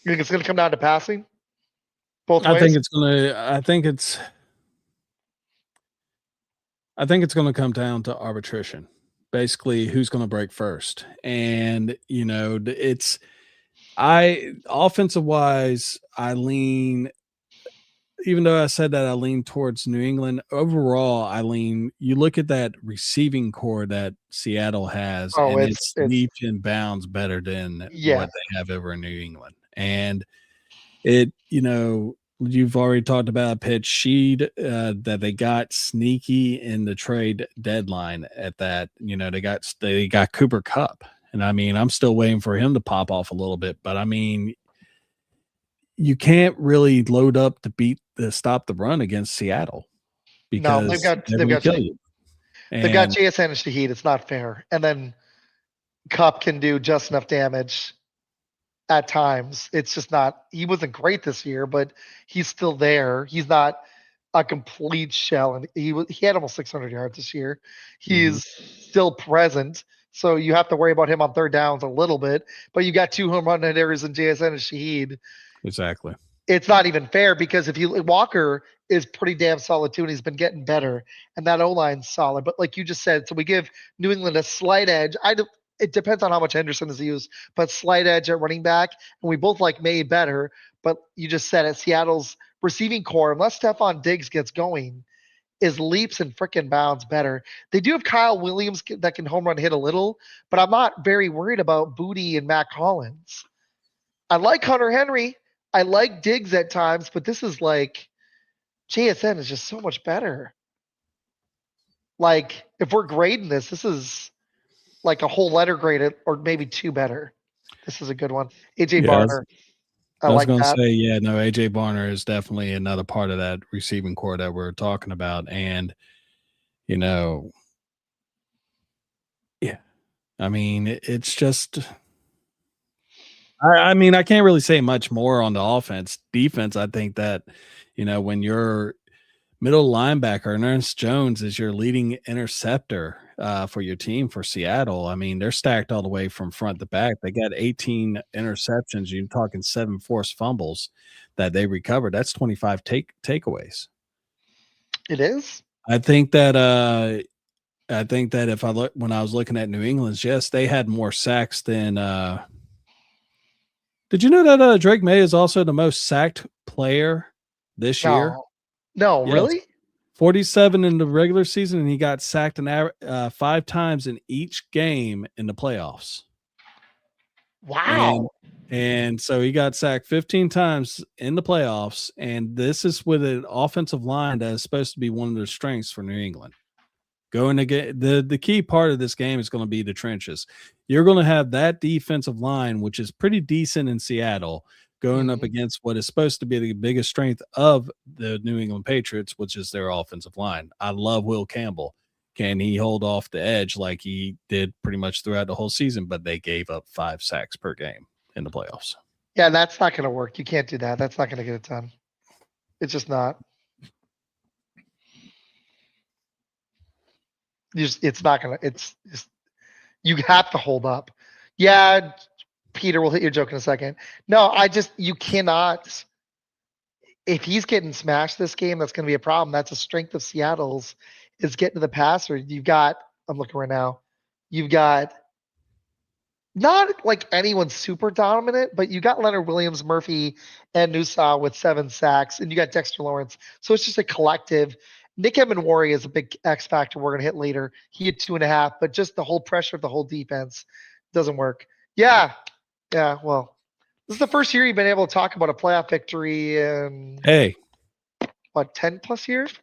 You think it's gonna come down to passing both I think ways? it's gonna. I think it's going to come down to arbitration. Basically, who's going to break first, and it's I offensive wise, I lean. Even though I said that I lean towards New England, overall, I lean. You look at that receiving core that Seattle has, Oh, and it's it's leaps and bounds better than yeah. what they have over in New England. And you've already talked about Pitch Sheed that they got sneaky in the trade deadline at that. They got Cooper Cup. And I mean, I'm still waiting for him to pop off a little bit, but I mean, you can't really load up to stop the run against Seattle No, because they're going to kill you. they've got And JSN and Shaheed. It's not fair. And then Cup can do just enough damage at times. It's just not. He wasn't great this year, but he's still there. He's not a complete shell, and he had almost 600 yards this year. Mhm. He's still present, so you have to worry about him on third downs a little bit. But you got 2 home run hitters in JSN and Shaheed. Exactly. It's not even fair because if you Walker is pretty damn solid too, and he's been getting better, and that O line's solid. But like you just said, so we give New England a slight edge. It depends on how much Henderson is used, but slight edge at running back, and we both like May better. But you just said it, Seattle's receiving core, unless Stephon Diggs gets going, is leaps and freaking bounds better. They do have Kyle Williams that can home run hit a little, but I'm not very worried about Booty and Matt Collins. I like Hunter Henry. I like Diggs at times, but this is like JSN is just so much better. Like if we're grading this is like a whole letter grade or maybe 2 better. This is a good one. AJ Yeah, Barner. I I was like going to that. say, yeah, no, AJ Barner is definitely another part of that receiving core that we're talking about. And, you know, yeah, I mean, it's just, I mean, I can't really say much more on the offense. Defense, I think that, when your middle linebacker, Ernest Jones, is your leading interceptor for your team for Seattle. I mean, they're stacked all the way from front to back. They got 18 interceptions. You're talking 7 forced fumbles that they recovered. That's 25 takeaways. It is. I think that if I look when I was looking at New England's, yes, they had more sacks than did you know that Drake May is also the most sacked player this year? No. No, Yes. really? 47 in the regular season, and he got sacked 5 times in each game in the playoffs. Wow. And so he got sacked 15 times in the playoffs, and this is with an offensive line that is supposed to be one of their strengths for New England. Going to get the key part of this game is going to be the trenches. You're going to have that defensive line, which is pretty decent in Seattle, going up against what is supposed to be the biggest strength of the New England Patriots, which is their offensive line. I love Will Campbell. Can he hold off the edge like he did pretty much throughout the whole season? But they gave up 5 sacks per game in the playoffs. Yeah, that's not going to work. You can't do that. That's not going to get it done. It's just not. It's not going to. It's just, you have to hold up. Yeah, Peter, we'll hit your joke in a second. No, you cannot. If he's getting smashed this game, that's going to be a problem. That's a strength of Seattle's is getting to the passer. I'm looking right now. You've got not like anyone super dominant, but you got Leonard Williams, Murphy, and Newsaw with 7 sacks, and you got Dexter Lawrence. So it's just a collective. Nick Emenwari is a big X factor we're going to hit later. He had 2.5, but just the whole pressure of the whole defense doesn't work. Yeah. Well, this is the first year you've been able to talk about a playoff victory in Hey, 10 plus years?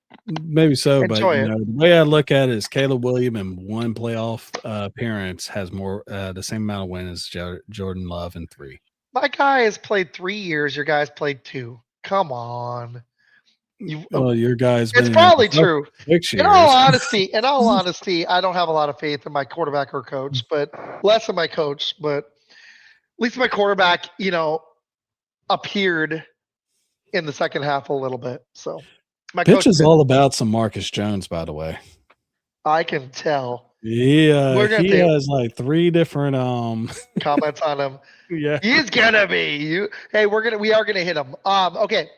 maybe so, but Enjoy it. the way I look at it is Caleb Williams in 1 playoff appearance has more the same amount of wins as Jordan Love in 3. My guy has played 3 years. Your guy's played 2. Come on. Well, your guy's been It's in probably the true. 6 years. In all honesty, I don't have a lot of faith in my quarterback or coach, but less in my coach. But at least my quarterback, appeared in the second half a little bit. So My Pitch coach, is all about some Marcus Jones, by the way. I can tell. Yeah, We're gonna he take has like 3 different comments on him. yeah. He's gonna be you. Hey, we are gonna hit him. Okay.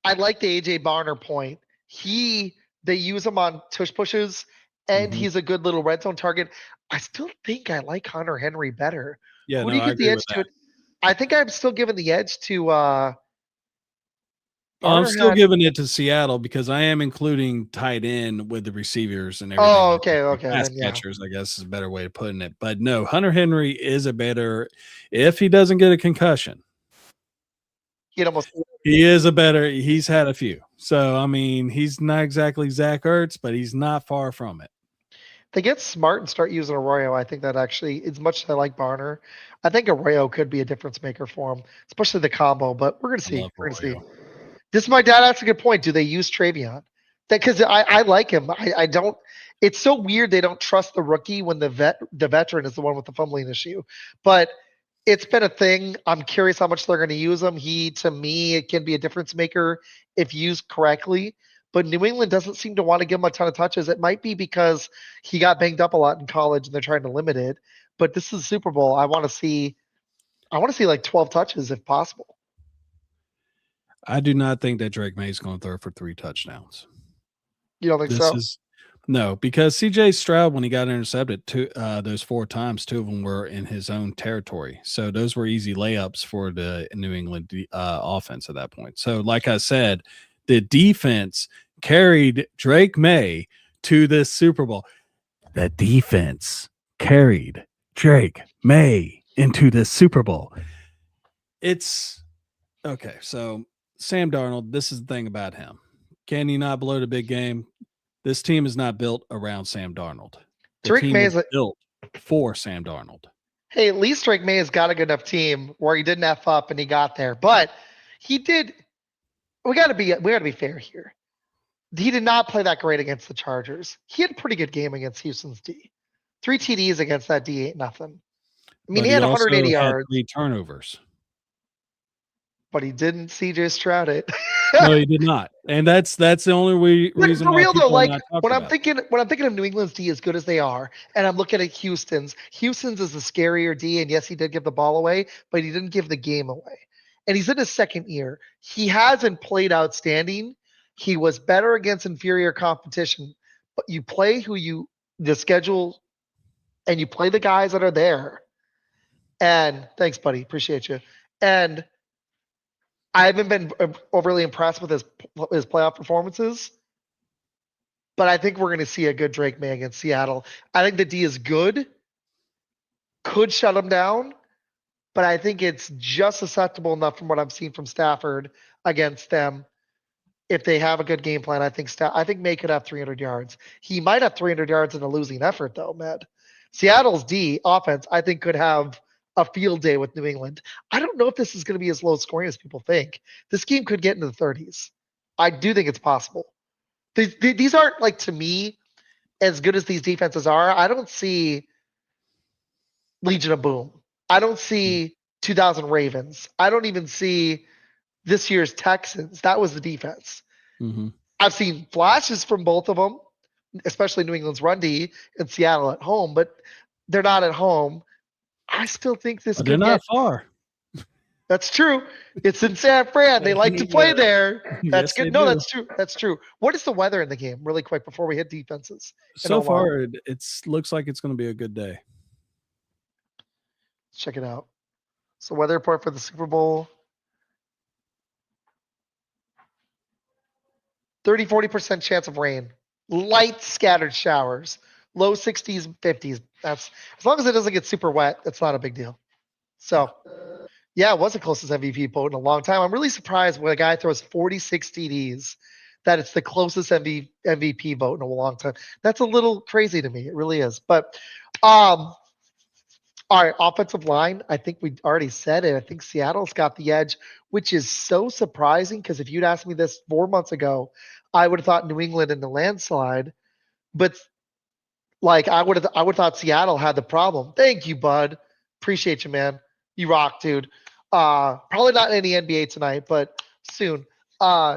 I like the AJ Barner point. They use him on tush pushes, and Mhm. he's a good little red zone target. I still think I like Hunter Henry better. Yeah, Who no, do you I give the agree with edge to? that. It? I think I'm still giving the edge to I'm Barner still had. giving it to Seattle because I am including tight end with the receivers and Oh, everything. okay, Pass then yeah. catchers, I guess is a better way of putting it. But no, Hunter Henry is a better if he doesn't get a concussion. He had almost. He's had a few. So I mean, he's not exactly Zach Ertz, but he's not far from it. They get smart and start using Arroyo. I think that actually, as much as I like Barner, I think Arroyo could be a difference maker for him, especially the combo. But we're gonna I see. love We're gonna see. Arroyo. This is my dad asked a good point. Do they use Travion? That because I like him. I don't. It's so weird they don't trust the rookie when the veteran is the one with the fumbling issue. But it's been a thing. I'm curious how much they're going to use him. He to me it can be a difference maker if used correctly. But New England doesn't seem to want to give him a ton of touches. It might be because he got banged up a lot in college and they're trying to limit it. But this is Super Bowl. I want to see. I want to see like 12 touches if possible. I do not think that Drake May is going to throw for 3 touchdowns. You don't think This so? is no, because CJ Stroud, when he got intercepted those 4 times, 2 of them were in his own territory. So those were easy layups for the New England offense at that point. So, like I said, the defense carried Drake May to this Super Bowl. The defense carried Drake May into the Super Bowl. It's okay. So, Sam Darnold, this is the thing about him. Can he not blow the big game? This team is not built around Sam Darnold. The Drake team May is is built for Sam Darnold. Hey, at least Drake May has got a good enough team where he didn't F up and he got there. But he did. We gotta be fair here. He did not play that great against the Chargers. He had a pretty good game against Houston's D. 3 TDs against that D ain't nothing. I mean, But he he had also 180 had yards, 3 turnovers. but he didn't CJ Stroud it. No, he did not. And that's the only reason For why real though, people are like not talking about it. when I'm thinking of New England's D as good as they are, and I'm looking at Houston's is the scarier D, and yes, he did give the ball away, but he didn't give the game away. And he's in his second year. He hasn't played outstanding. He was better against inferior competition, but you play the schedule, and you play the guys that are there. And thanks, buddy, appreciate you. And I haven't been overly impressed with his playoff performances. But I think we're going to see a good Drake May against Seattle. I think the D is good, could shut him down, but I think it's just susceptible enough from what I'm seeing from Stafford against them. If they have a good game plan, I think May could have 300 yards. He might have 300 yards in a losing effort, though, Med. Seattle's D offense, I think, could have a field day with New England. I don't know if this is going to be as low scoring as people think. This game could get into the 30s. I do think it's possible. These aren't like to me as good as these defenses are. I don't see Legion of Boom. I don't see 2000 Ravens. I don't even see this year's Texans. That was the defense. Mm-hmm. I've seen flashes from both of them, especially New England's run D and Seattle at home, but they're not at home. I still think this But they're could not get. far. That's true. It's in San Fran. They like to play there. That's Yes, good. they No, do. that's true. That's true. What is the weather in the game, really quick, before we hit defenses? So far, it looks like it's going to be a good day. Let's check it out. So weather report for the Super Bowl. 30-40% chance of rain. Light scattered showers. Low 60s, 50s. That's as long as it doesn't get super wet, that's not a big deal. So yeah, it was the closest MVP vote in a long time. I'm really surprised when a guy throws 46 TDs that it's the closest MVP vote in a long time. That's a little crazy to me. It really is. But all right, offensive line. I think we already said it. I think Seattle's got the edge, which is so surprising because if you'd asked me this 4 months ago, I would have thought New England in the landslide. But like I would have thought Seattle had the problem. Thank you, bud. Appreciate you, man. You rock, dude. Probably not in the NBA tonight, but soon.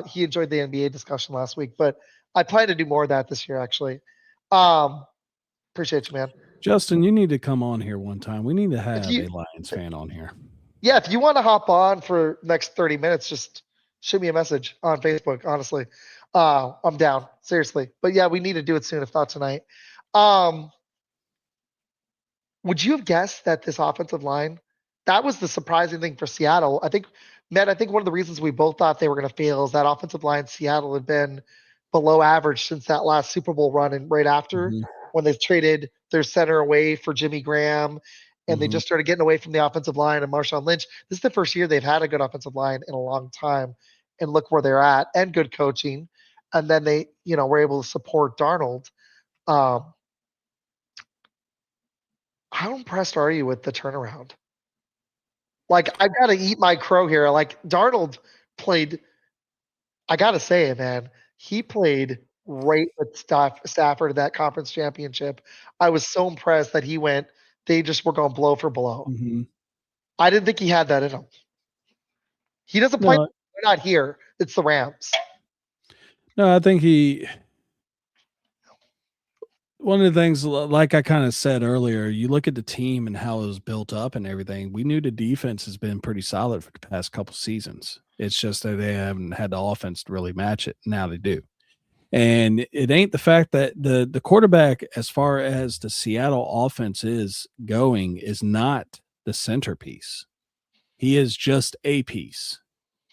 He enjoyed the NBA discussion last week, but I plan to do more of that this year, actually. Um, appreciate you, man. Justin, you need to come on here one time. We need to If have you, a Lions fan on here. yeah, if you want to hop on for next 30 minutes, just shoot me a message on Facebook. Honestly, I'm down, seriously. But yeah, we need to do it soon, if not tonight. Um, would you have guessed that this offensive line, that was the surprising thing for Seattle? I think, Matt, I think one of the reasons we both thought they were going to fail is that offensive line Seattle had been below average since that last Super Bowl run and right after Mhm. when they traded their center away for Jimmy Graham and they Mhm. just started getting away from the offensive line and Marshawn Lynch. This is the first year they've had a good offensive line in a long time. And look where they're at and good coaching. And then they, were able to support Darnold. Um, how impressed are you with the turnaround? Like, I gotta eat my crow here. Like, Darnold played. I gotta say it, man. He played right with Stafford in that conference championship. I was so impressed that he went. They just were going blow for blow. Mhm. I didn't think he had that in him. He doesn't play. No, They're not here. It's the Rams. no, I think one of the things, like I kind of said earlier, you look at the team and how it was built up and everything. We knew the defense has been pretty solid for the past couple seasons. It's just that they haven't had the offense to really match it. Now they do. And it ain't the fact that the quarterback, as far as the Seattle offense is going, is not the centerpiece. He is just a piece.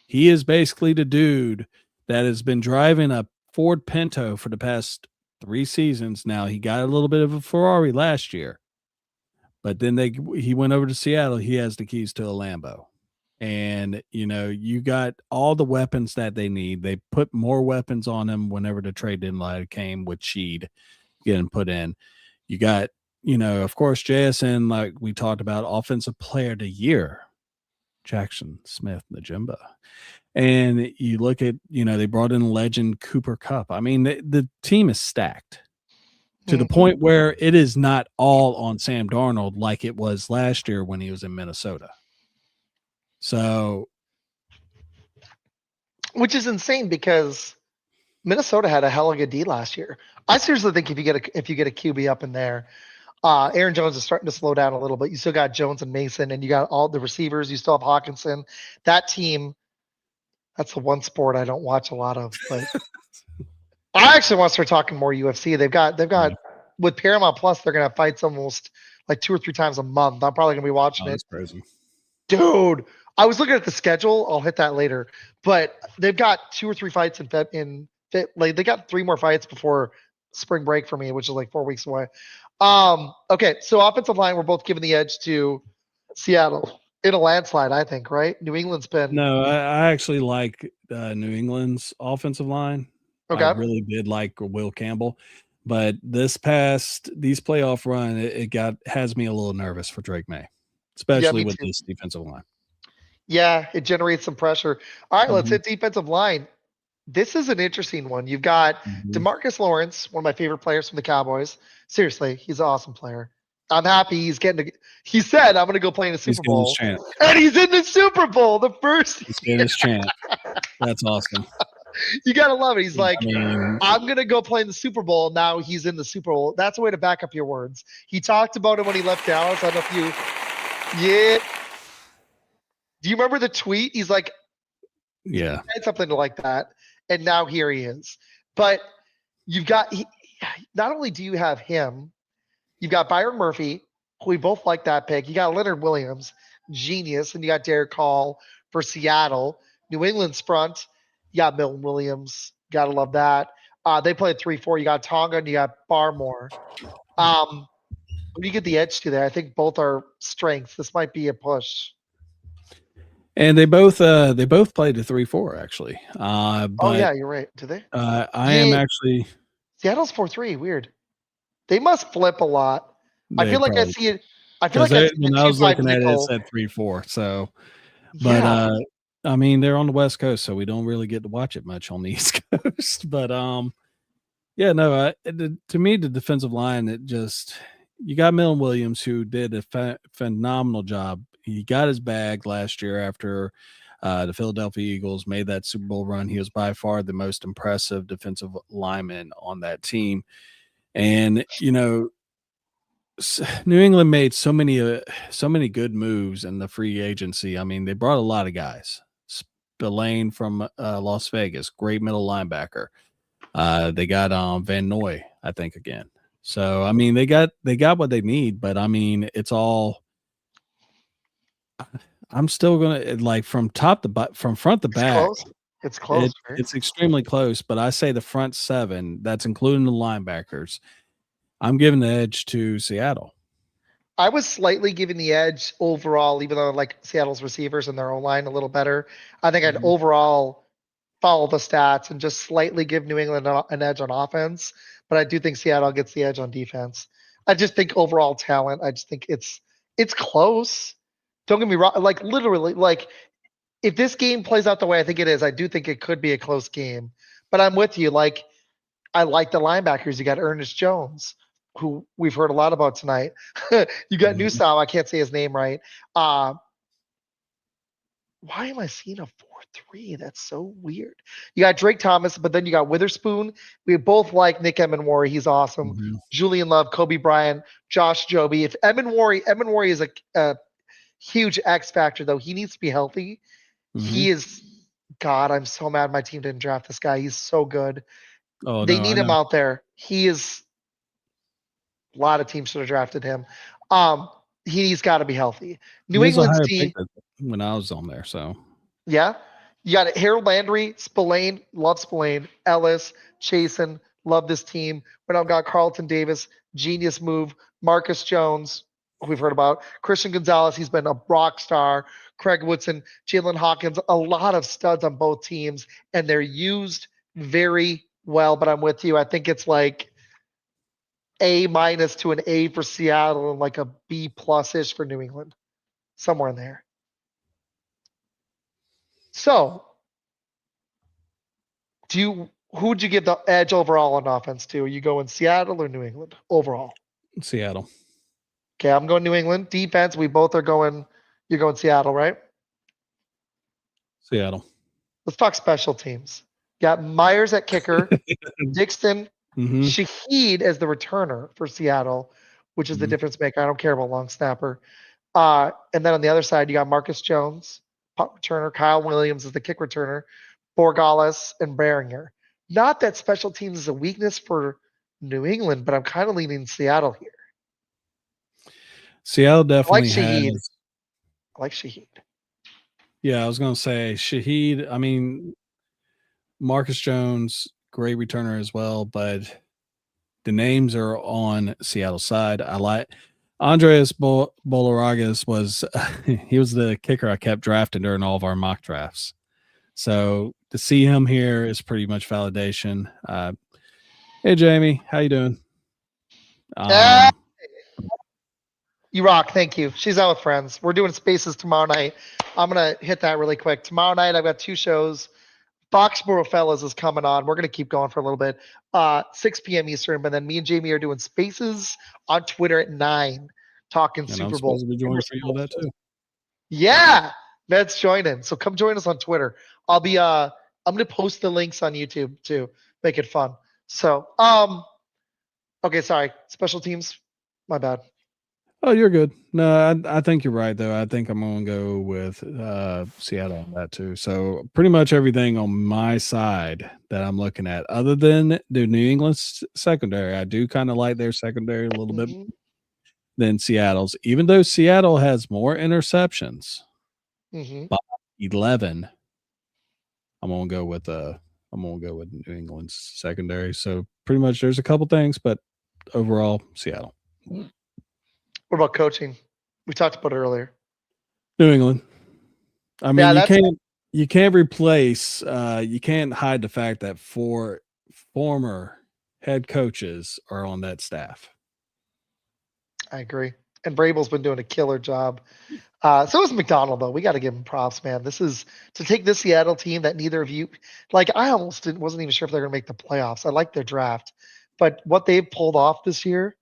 He is basically the dude that has been driving a Ford Pinto for the past 3 seasons now. He got a little bit of a Ferrari last year, but then he went over to Seattle. He has the keys to a Lambo. And, you got all the weapons that they need. They put more weapons on him whenever the trade deadline came with Sheed getting put in. You got, of course, JSN, like we talked about, offensive player of the year, Jackson Smith Najimba. And you look at, they brought in legend Cooper Kupp. I mean, the team is stacked to the Mhm. point where it is not all on Sam Darnold like it was last year when he was in Minnesota. So, Which is insane because Minnesota had a hell of a good D last year. I seriously think if you get a QB up in there, Aaron Jones is starting to slow down a little bit. You still got Jones and Mason, and you got all the receivers. You still have Hawkinson. That team, that's the one sport I don't watch a lot of, but I actually want to start talking more UFC. They've got with Paramount Plus, they're gonna have fights almost like 2 or 3 times a month. I'm probably gonna be watching oh, it. that's crazy. Dude, I was looking at the schedule. I'll hit that later, but they've got 2 or 3 fights like they got 3 more fights before spring break for me, which is like 4 weeks away. Okay, so offensive line, we're both giving the edge to Seattle in a landslide, I think, right? New England's been No, I actually like New England's offensive line. I okay. really did like Will Campbell, but these playoff run, it has me a little nervous for Drake May, Yeah, especially me with too. this defensive line. Yeah, it generates some pressure. All right, let's Mhm. hit defensive line. This is an interesting one. You've got Mhm. Demarcus Lawrence, one of my favorite players from the Cowboys. Seriously, he's an awesome player. I'm happy he's getting to. He said, "I'm going to go play in the He's Super getting his Bowl," chance. and he's in the Super Bowl. The first, He's getting his chance. That's awesome. you got to love it. He's I like, mean, "I'm going to go play in the Super Bowl." Now he's in the Super Bowl. That's a way to back up your words. He talked about it when he left Dallas. I don't know if you, yeah. Do you remember the tweet? He's like, he yeah. said something like that, and now here he is. But you've got not only do you have him, you've got Byron Murphy, who we both like that pick. You got Leonard Williams, genius, and you got Derek Hall for Seattle. New England's front, you got Milton Williams. Gotta love that. They played 3-4. You got Tonga and you got Barmore. When you get the edge to there, I think both are strengths. This might be a push. And they both played a 3-4 actually. Oh But yeah, you're right. Do they? I am Yeah, actually Seattle's 4-3. Weird. They must flip a lot. I they feel like I probably see it. I feel because like I see a when I was 2-5 looking at it, it nickel. said 3-4. So, but Yeah. I mean, they're on the West Coast, so we don't really get to watch it much on the East Coast. But yeah, no, to me, the defensive line, you got Milton Williams, who did a phenomenal job. He got his bag last year after The Philadelphia Eagles made that Super Bowl run. He was by far the most impressive defensive lineman on that team. And, New England made so many good moves in the free agency. I mean, they brought a lot of guys. Spillane from Las Vegas, great middle linebacker. They got Van Noy, I think, again. So I mean, they got what they need, but I mean, it's all. I'm still gonna like from top to from front to back. Close. It's close. It's extremely close, but I say the front seven. That's including the linebackers. I'm giving the edge to Seattle. I was slightly giving the edge overall, even though I like Seattle's receivers and their own line a little better. I think I'd overall follow the stats and just slightly give New England an edge on offense. But I do think Seattle gets the edge on defense. I just think overall talent. I just think it's close. Don't get me wrong. Like literally, like if this game plays out the way I think it is, I do think it could be a close game. But I'm with you. Like I like the linebackers. You got Ernest Jones, who we've heard a lot about tonight. You got Newsome. I can't say his name right. Why am I seeing a 4-3? That's so weird. You got Drake Thomas, but then you got Witherspoon. We both like Nick Emenwari. He's awesome. Julian Love, Kobe Bryant, Josh Joby. If Emenwari is a huge X factor, though. He needs to be healthy. He is, God, I'm so mad my team didn't draft this guy. He's so good. They need him out there. He is, a lot of teams should have drafted him. He's got to be healthy. New England's team. When I was on there, so. Yeah. You got Harold Landry, Spillane, love Spillane, Ellis, Chasen, love this team. We now got Carlton Davis, genius move. Marcus Jones, who we've heard about. Christian Gonzalez, he's been a rock star. Craig Woodson, Jalen Hawkins, a lot of studs on both teams, and they're used very well. But I'm with you. I think it's like A- to an A for Seattle and like a B+ ish for New England, somewhere in there. So, who'd you give the edge overall on offense to? Are you going Seattle or New England overall? Seattle. Okay, I'm going New England. Defense, we both are going. You're going Seattle, right? Seattle. Let's talk special teams. Got Myers at kicker, Dixon, Shaheed as the returner for Seattle, which is the difference maker. I don't care about long snapper. And then on the other side, you got Marcus Jones, punt returner, Kyle Williams as the kick returner, Borgales, and Behringer. Not that special teams is a weakness for New England, but I'm kind of leaning Seattle here. Seattle definitely I has. like Shaheed. Yeah, I was going to say Shaheed. I mean, Marcus Jones, great returner as well, but the names are on Seattle's side. I like Andreas Bolaragas was he was the kicker I kept drafting during all of our mock drafts. So to see him here is pretty much validation. Hey Jamie, how you doing? You rock. Thank you. She's out with friends. We're doing Spaces tomorrow night. I'm going to hit that really quick. Tomorrow night, I've got 2 shows. Foxborough Fellas is coming on. We're going to keep going for a little bit. 6 p.m. Eastern, but then me and Jamie are doing Spaces on Twitter at 9, talking And Super I'm Bowl. supposed to be joining for you on that too. Yeah, let's join in. So come join us on Twitter. I'll be I'm going to post the links on YouTube too. Make it fun. So, okay, sorry. Special teams. My bad. Oh, you're good. No, I think you're right though. I think I'm going to go with Seattle on that too. So pretty much everything on my side that I'm looking at, other than the New England secondary, I do kind of like their secondary a little bit than Seattle's. Even though Seattle has more interceptions, by 11, I'm going to go with New England's secondary. So pretty much there's a couple things, but overall Seattle. What about coaching? We talked about it earlier. New England. I mean, you can't replace. You can't hide the fact that 4 former head coaches are on that staff. I agree. And Vrabel's been doing a killer job. So is McDonald, though. We got to give him props, man. This is to take this Seattle team that neither of you like. I almost wasn't even sure if they're going to make the playoffs. I like their draft, but what they've pulled off this year.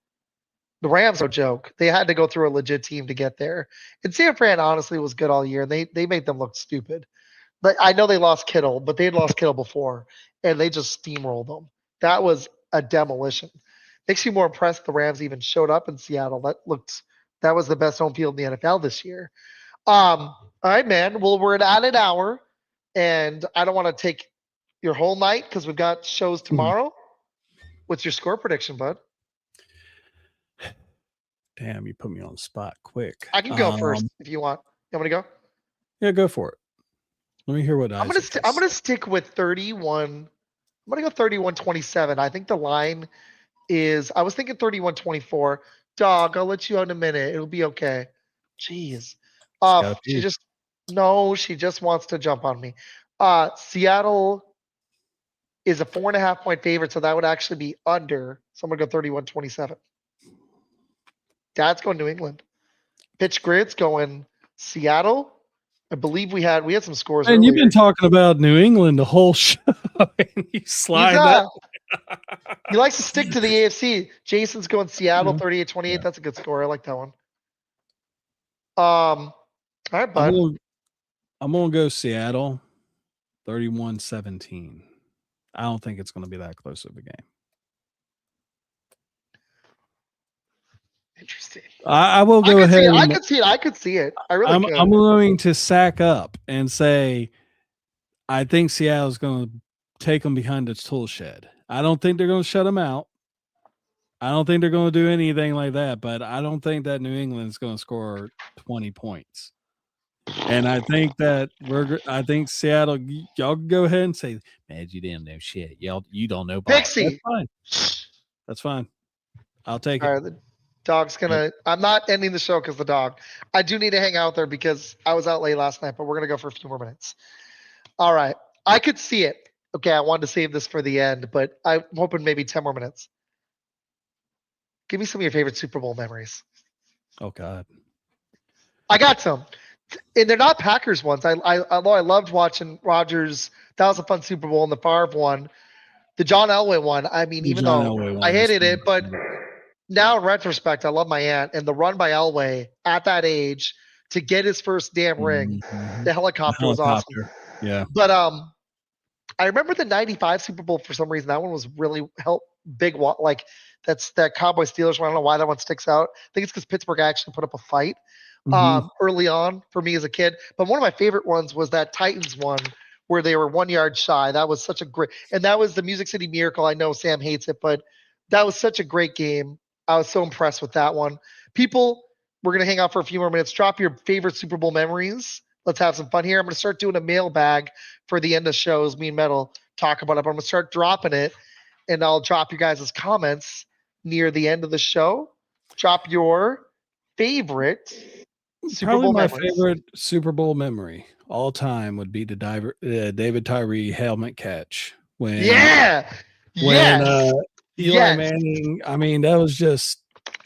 The Rams are a joke. They had to go through a legit team to get there. And San Fran honestly was good all year. They made them look stupid. But I know they lost Kittle, but they had lost Kittle before, and they just steamrolled them. That was a demolition. Makes you more impressed the Rams even showed up in Seattle. That was the best home field in the NFL this year. All right, man. Well, we're at an hour, and I don't want to take your whole night because we've got shows tomorrow. What's your score prediction, bud? Damn, you put me on the spot quick. I can go first if you want. You want me to go? Yeah, go for it. Let me hear what I'm gonna stick with 31. I'm gonna go 31-27. I think the line is. I was thinking 31-24. Dog, I'll let you out in a minute. It'll be okay. Jeez. She just wants to jump on me. Seattle is a 4.5-point favorite, so that would actually be under. So I'm gonna go 31-27. Dad's going New England. Pitch Grid's going Seattle. I believe we had some scores. And earlier. you've been talking about New England the whole show. And you slide that. He likes to stick to the AFC. Jason's going Seattle 38-28. Yeah. That's a good score. I like that one. All right, bud. I'm gonna go Seattle 31-17. I don't think it's gonna be that close of a game. Interesting. I will go ahead. I could see it. I could see it. I really could. I'm going to sack up and say I think Seattle's going to take them behind its tool shed. I don't think they're going to shut them out. I don't think they're going to do anything like that, but I don't think that New England's going to score 20 points. And I think that I think Seattle, y'all go ahead and say, man, you didn't know shit. You don't know ball. Pixie. That's fine. That's fine. I'll take it. All right, the dog's gonna. I'm not ending the show because the dog. I do need to hang out there because I was out late last night, but we're gonna go for a few more minutes. All right, I could see it. Okay, I wanted to save this for the end, but I'm hoping maybe 10 more minutes. Give me some of your favorite Super Bowl memories. Oh God, I got some, and they're not Packers ones. Although I loved watching Rodgers. That was a fun Super Bowl, and the Favre one, the John Elway one. I mean, even though I hated it, but now in retrospect, I love my aunt and the run by Elway at that age to get his first damn ring. The helicopter was awesome. Yeah. But I remember the 95 Super Bowl for some reason. That one was really big. Like that's that Cowboy Steelers one. I don't know why that one sticks out. I think it's because Pittsburgh actually put up a fight early on for me as a kid. But one of my favorite ones was that Titans one where they were 1 yard shy. That was such a great, and that was the Music City Miracle. I know Sam hates it, but that was such a great game. I was so impressed with that one. People, we're going to hang out for a few more minutes. Drop your favorite Super Bowl memories. Let's have some fun here. I'm going to start doing a mailbag for the end of shows. Me and Metal talk about it. But I'm going to start dropping it, and I'll drop you guys' comments near the end of the show. Drop your favorite Super Bowl memories. My favorite Super Bowl memory all time would be the David Tyree helmet catch. Eli Manning, I mean, that was just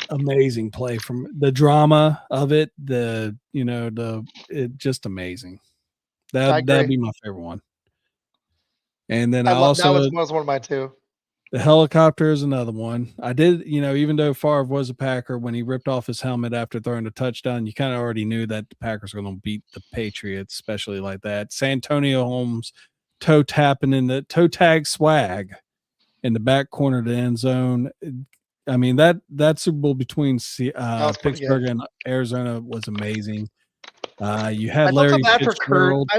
amazing play from the drama of it. Just amazing. That'd be my favorite one. And then that was one of mine too. The helicopter is another one. I did, even though Favre was a Packer, when he ripped off his helmet after throwing a touchdown, you kind of already knew that the Packers were going to beat the Patriots, especially like that. Santonio Holmes toe tag swag in the back corner of the end zone. I mean, that Super Bowl between Pittsburgh and Arizona was amazing. You had Larry Fitzgerald.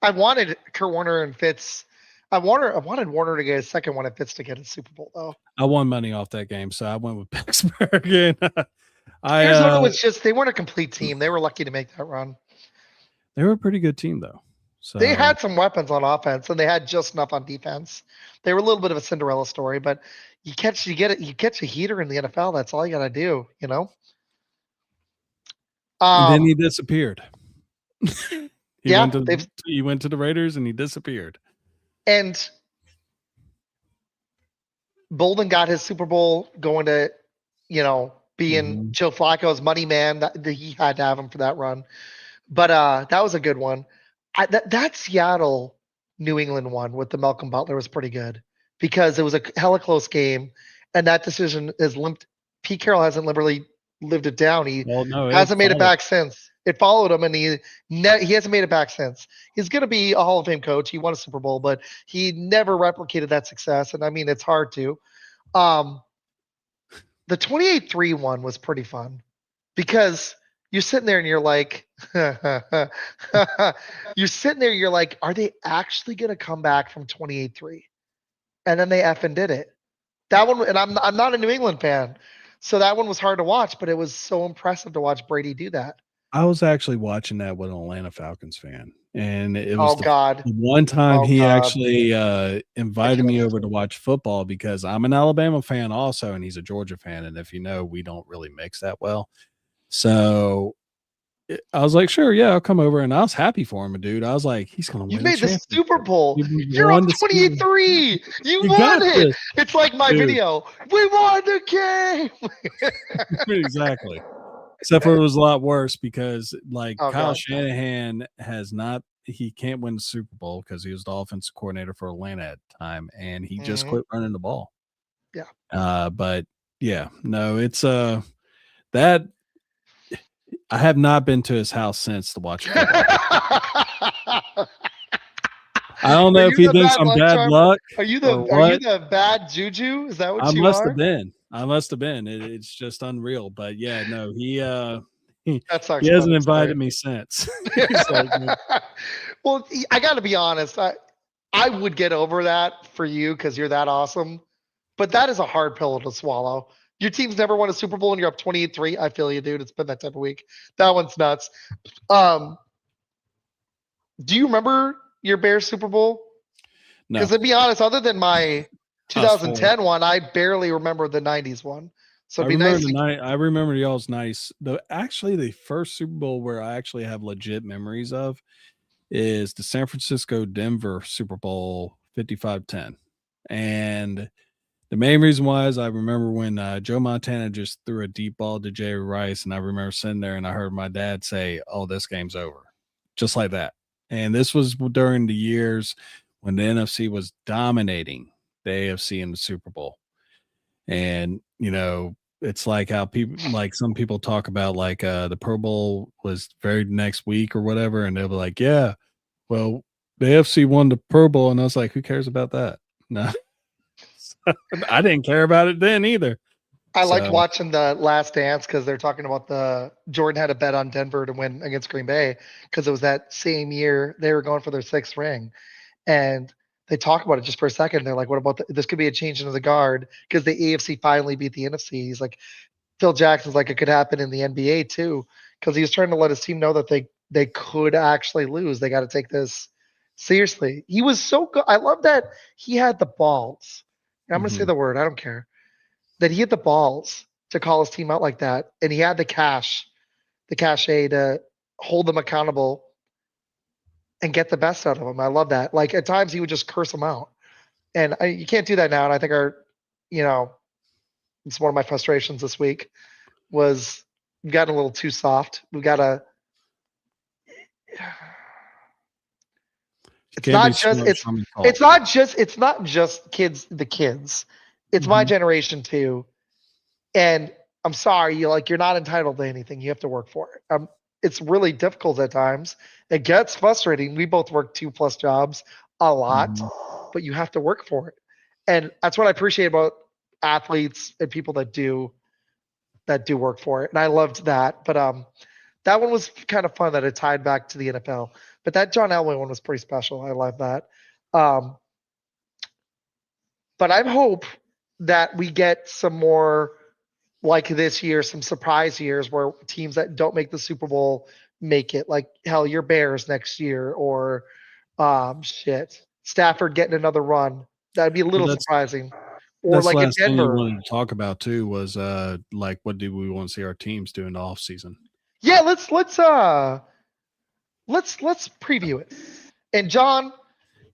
I wanted Kurt Warner and Fitz. I wanted Warner to get a second one and Fitz to get a Super Bowl though. I won money off that game, so I went with Pittsburgh. And Arizona was they weren't a complete team. They were lucky to make that run. They were a pretty good team though. So they had some weapons on offense, and they had just enough on defense. They were a little bit of a Cinderella story, but you catch a heater in the NFL. That's all you got to do, And then he disappeared. He went to the Raiders, and he disappeared. And Bolden got his Super Bowl going to, being Joe Flacco's money man. That he had to have him for that run. But that was a good one. That Seattle New England one with the Malcolm Butler was pretty good because it was a hella close game, and that decision is limped. Pete Carroll hasn't really lived it down. He hasn't made it back since. It followed him, and he hasn't made it back since. He's going to be a Hall of Fame coach. He won a Super Bowl, but he never replicated that success. And I mean, it's hard to. Um, the 28-3 one was pretty fun because you're sitting there and you're like, you're like, are they actually going to come back from 28-3? And then they effing did it. That one, and I'm not a New England fan, so that one was hard to watch, but it was so impressive to watch Brady do that. I was actually watching that with an Atlanta Falcons fan, and it was Oh God. the one time Oh, he God. actually invited me over to watch football because I'm an Alabama fan also, and he's a Georgia fan, and if you know, we don't really mix that well. So I was like, sure, yeah, I'll come over, and I was happy for him, dude. I was like, he's gonna win. You made the Super Bowl. You're won up the Super Bowl. 28-3. You got won it. this, It's like my dude. video. We won the game. Exactly. Except for it was a lot worse because like Oh, Kyle God. Shanahan he can't win the Super Bowl because he was the offensive coordinator for Atlanta at the time, and he just Mhm. quit running the ball. Yeah. But yeah, no, it's that I have not been to his house since to watch football. I don't know Are if you he the thinks bad I'm luck bad charm? luck. Are you or the what. bad juju? Is that what I you must are? have been. It's just unreal. But yeah, no, he That sucks. he hasn't buddy. invited Sorry. me since. He's like, Well, I got to be honest. I would get over that for you because you're that awesome. But that is a hard pill to swallow. Your team's never won a Super Bowl and you're up 28-3. I feel you, dude. It's been that type of week. That one's nuts. Do you remember your Bears Super Bowl? no. Because to be honest, other than my I was 2010 one, I barely remember the 90s one. So I it'd be remember nice. the night. I remember y'all's nice. The first Super Bowl where I actually have legit memories of is the San Francisco Denver Super Bowl 55-10. And the main reason why is I remember when Joe Montana just threw a deep ball to Jerry Rice, and I remember sitting there and I heard my dad say, "Oh, this game's over," just like that. And this was during the years when the NFC was dominating the AFC in the Super Bowl. And you know, it's like how some people talk about like the Pro Bowl was very next week or whatever, and they'll be like, yeah, well, the AFC won the Pro Bowl, and I was like, who cares about that? No. I didn't care about it then either. I liked So- watching the Last Dance because they're talking about Jordan had a bet on Denver to win against Green Bay because it was that same year they were going for their 6th ring. And they talk about it just for a second. They're like, what about this could be a change into the guard because the AFC finally beat the NFC. He's like, Phil Jackson's like, it could happen in the NBA too because he was trying to let his team know that they could actually lose. They got to take this seriously. He was so good. I love that he had the balls. I'm going to say Mhm. the word. I don't care. That he had the balls to call his team out like that. And he had the cachet to hold them accountable and get the best out of them. I love that. Like at times he would just curse them out. And you can't do that now. And I think it's one of my frustrations this week was we've gotten a little too soft. We've got to, it's Can't be not just, smart, it's, dumb, and tall. it's not just the kids. It's my Mhm. generation too. And I'm sorry, you're not entitled to anything. You have to work for it. It's really difficult at times. It gets frustrating. We both work 2+ jobs a lot, but you have to work for it. And that's what I appreciate about athletes and people that do work for it. And I loved that. But that one was kind of fun that it tied back to the NFL. But that John Elway one was pretty special. I love that. But I hope that we get some more like this year, some surprise years where teams that don't make the Super Bowl make it. Like hell, your Bears next year, or Stafford getting another run. That'd be a little surprising. Or That's like the in last thing you Denver. wanted to talk about too was like what do we want to see our teams do in the off season? Yeah, let's preview it. And John,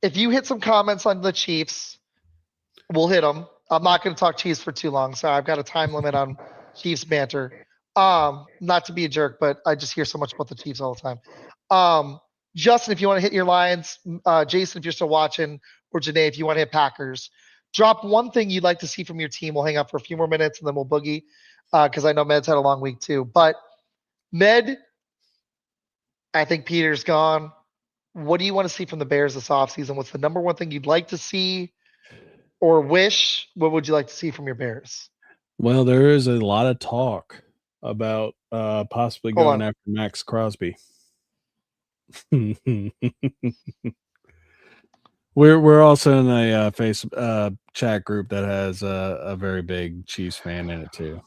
if you hit some comments on the Chiefs, we'll hit them. I'm not going to talk Chiefs for too long, so I've got a time limit on Chiefs banter. Not to be a jerk, but I just hear so much about the Chiefs all the time. Justin, if you want to hit your Lions, Jason, if you're still watching, or Janae, if you want to hit Packers, drop one thing you'd like to see from your team. We'll hang out for a few more minutes and then we'll boogie because I know Med's had a long week too. But Med, I think Peter's gone. What do you want to see from the Bears this offseason? What's the number one thing you'd like to see or wish? What would you like to see from your Bears? Well, there is a lot of talk about possibly Hold going on. after Max Crosby. We're also in a face chat group that has a very big Chiefs fan in it too,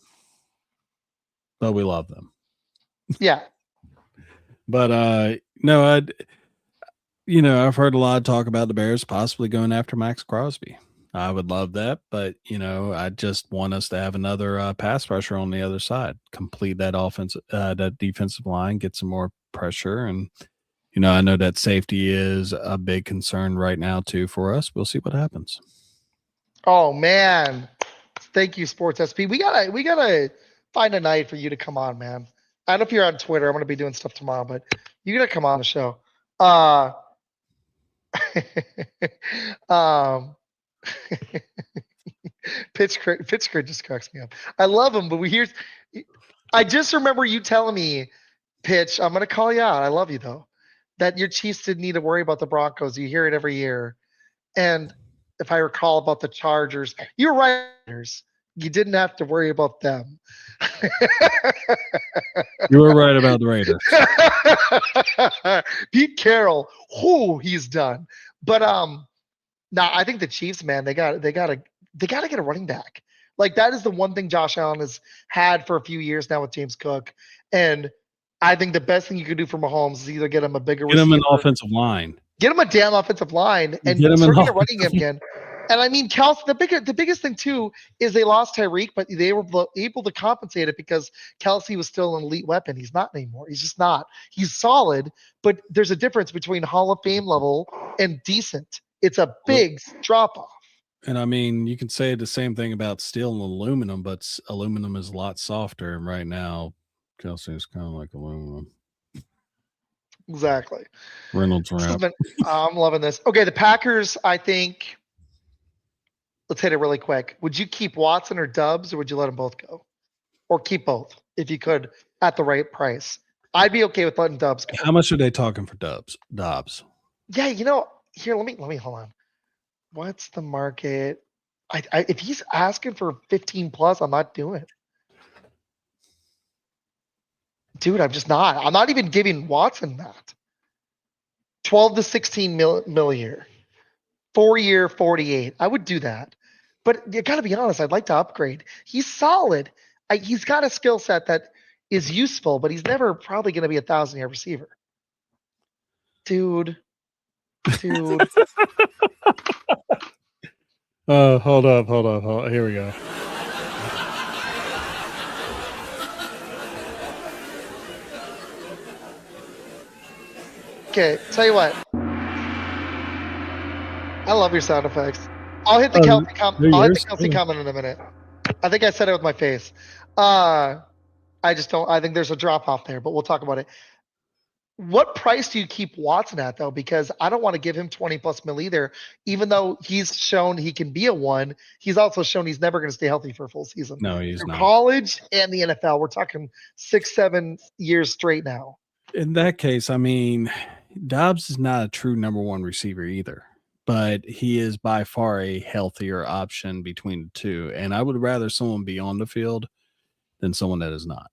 but we love them. Yeah. But no, I've heard a lot of talk about the Bears possibly going after Max Crosby. I would love that, but I just want us to have another pass rusher on the other side, complete that that defensive line, get some more pressure, and I know that safety is a big concern right now too for us. We'll see what happens. Oh man. Thank you, Sports SP. We gotta find a night for you to come on, man. I don't know if you're on Twitter. I'm gonna be doing stuff tomorrow, but you gotta come on the show. Um Pitch Crit just cracks me up. I love him, but I just remember you telling me, Pitch, I'm gonna call you out. I love you though. That your Chiefs didn't need to worry about the Broncos. You hear it every year. And if I recall about the Chargers, you're right. You didn't have to worry about them. You were right about the Raiders. Pete Carroll, he's done. But now I think the Chiefs, man, they gotta get a running back. Like that is the one thing Josh Allen has had for a few years now with James Cook. And I think the best thing you could do for Mahomes is either get him a bigger Get him receiver, an offensive line. get him a damn offensive line, and Get him start an getting a running game again. And I mean, Kelsey, the biggest thing too is they lost Tyreek, but they were able to compensate it because Kelsey was still an elite weapon. He's not anymore. He's just not. He's solid, but there's a difference between Hall of Fame level and decent. It's a big drop off. And I mean, you can say the same thing about steel and aluminum, but aluminum is a lot softer. And right now, Kelsey is kind of like aluminum. Exactly. Reynolds wrap. I'm loving this. Okay, the Packers, I think. Let's hit it really quick. Would you keep Watson or Dubs, or would you let them both go? Or keep both if you could at the right price? I'd be okay with letting Dubs go. How much are they talking for Dobbs? Yeah, here, let me hold on. What's the market? If he's asking for 15 plus, I'm not doing it. Dude, I'm just not. I'm not even giving Watson that. 12 to 16 mil a year. 4-year, 48. I would do that. But you got to be honest, I'd like to upgrade. He's solid. He's got a skill set that is useful, but he's never probably going to be a 1,000-yard receiver. Dude. Hold up. Here we go. Okay, tell you what. I love your sound effects. I'll hit the Kelsey comment in a minute. I think I said it with my face. I think there's a drop off there, but we'll talk about it. What price do you keep Watson at though? Because I don't want to give him 20 plus mil either. Even though he's shown he can be a 1, he's also shown he's never going to stay healthy for a full season. No, he's not. College and the NFL, we're talking 6-7 years straight now. In that case, I mean, Dobbs is not a true number 1 receiver either, but he is by far a healthier option between the two. And I would rather someone be on the field than someone that is not.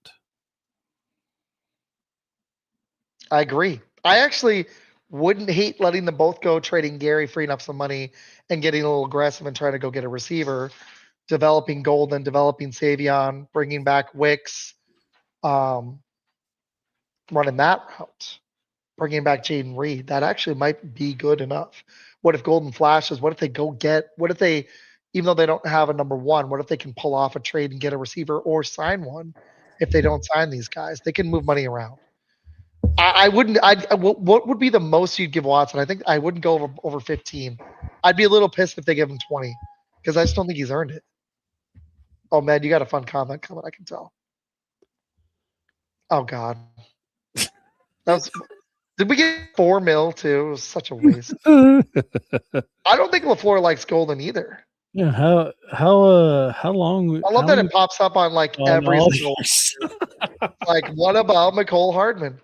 I agree. I actually wouldn't hate letting them both go, trading Gary, freeing up some money, and getting a little aggressive and trying to go get a receiver, developing Golden, developing Savion, bringing back Wicks, running that route, bringing back Jaden Reed. That actually might be good enough. What if Golden flashes? What if they, even though they don't have a number 1, what if they can pull off a trade and get a receiver or sign one? If they don't sign these guys, they can move money around. What would be the most you'd give Watson? I think I wouldn't go over 15. I'd be a little pissed if they give him 20 because I just don't think he's earned it. Oh man, you got a fun comment coming, I can tell. Oh God. Did we get 4 mil too? It was such a waste. I don't think LaFleur likes Golden either. Yeah, how long? I love that it pops up on like every single. Like, what about McCole Hardman?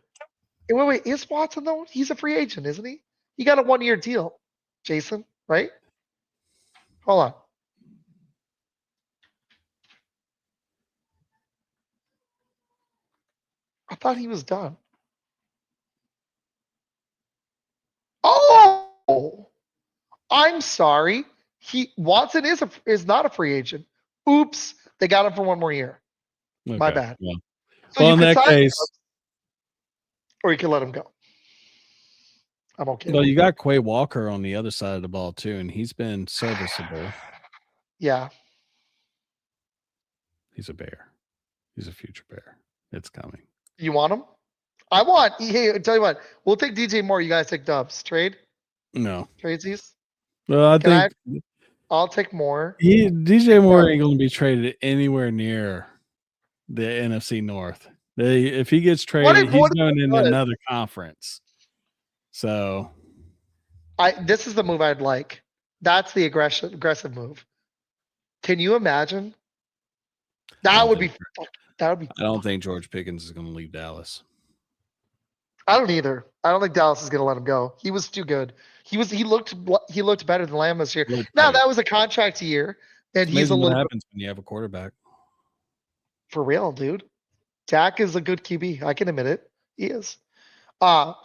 Wait. Is Watson though? He's a free agent, isn't he? He got a 1-year deal, Jason. Right? Hold on. I thought he was done. Oh, I'm sorry. Watson is not a free agent. Oops, they got him for 1 more year. My Okay, bad. yeah. So Well, you in could that sign him, case, or you could let him go. I'm okay. well, with you it. got Quay Walker on the other side of the ball too, and he's been serviceable. Yeah. He's a Bear. He's a future Bear. It's coming. You want him? I want. Hey, I tell you what. We'll take DJ Moore. You guys take Dubs. Trade. No. Tradesies. Well, I Can think I'll take more. DJ Moore ain't going to be traded anywhere near the NFC North. If he gets traded, he's going in another conference. So This is the move I'd like. That's the aggressive move. Can you imagine? That would be. That would be. I don't think George Pickens is going to leave Dallas. I don't either. I don't think Dallas is going to let him go. He was too good. He looked better than Lamb this year. Now that was a contract year, and he's a What little happens when you have a quarterback. for real, dude. Dak is a good QB. I can admit it. He is.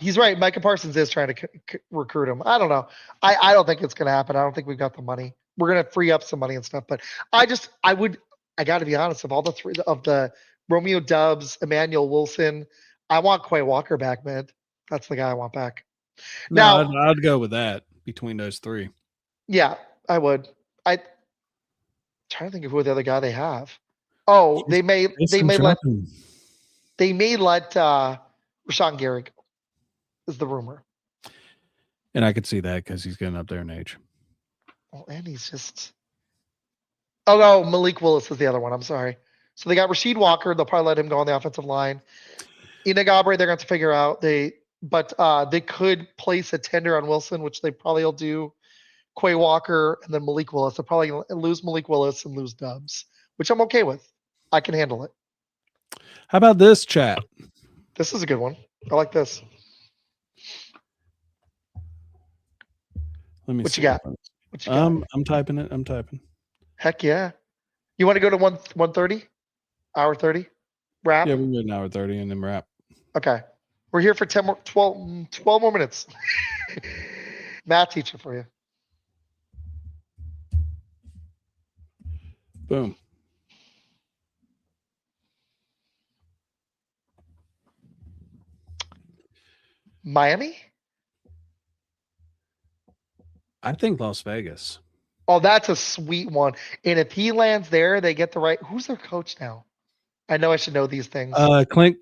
He's right. Micah Parsons is trying to recruit him. I don't know. I don't think it's going to happen. I don't think we've got the money. We're going to free up some money and stuff. But I got to be honest. Of all the three of the Romeo Dubs, Emmanuel Wilson, I want Quay Walker back, man. That's the guy I want back. No, Now, I'd go with that between those three. yeah, I would. Trying to think of who the other guy they have. Oh, they may let Rashawn Gary go, is the rumor. And I could see that because he's getting up there in age. Well, and he's just. Oh no, Malik Willis is the other one. I'm sorry. So they got Rasheed Walker. They'll probably let him go on the offensive line. Inagabre, they're going to figure out. They could place a tender on Wilson, which they probably will do. Quay Walker and then Malik Willis. They'll probably lose Malik Willis and lose Dubs, which I'm okay with. I can handle it. How about this chat? This is a good one. I like this. Let me What see. you got? What you got? I'm typing it. I'm typing. Heck yeah. You want to go to 1:30? Hour 30? Wrap? Yeah, we're good an hour 30 and then wrap. Okay. We're here for 12 more minutes. Math teacher for you. Boom. Miami? I think Las Vegas. Oh, that's a sweet one. And if he lands there, they get the right. Who's their coach now? I know I should know these things. Clint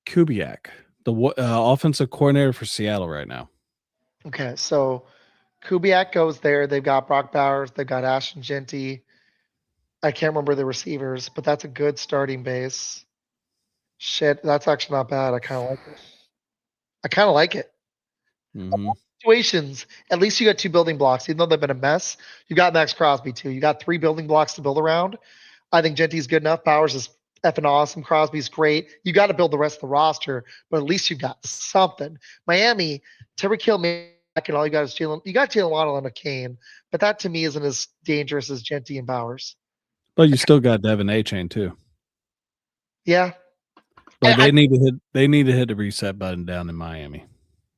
Kubiak, the offensive coordinator for Seattle right now. Okay, so Kubiak goes there. They've got Brock Bowers. They've got Ashton Genty. I can't remember the receivers, but that's a good starting base. Shit, that's actually not bad. I kind of like it. Mm-hmm. Situations, at least you got 2 building blocks. Even though they've been a mess, you got Max Crosby too. You got 3 building blocks to build around. I think Genty's good enough. Bowers is effing awesome. Crosby's great. You got to build the rest of the roster, but at least you got something. Miami, Tyreek Hill, back and all you got is Jalen. You got Jalen Waddle and a Kane, but that to me isn't as dangerous as Genty and Bowers. But you still got Devin A-Chain too. Yeah, but they need to hit the reset button down in Miami.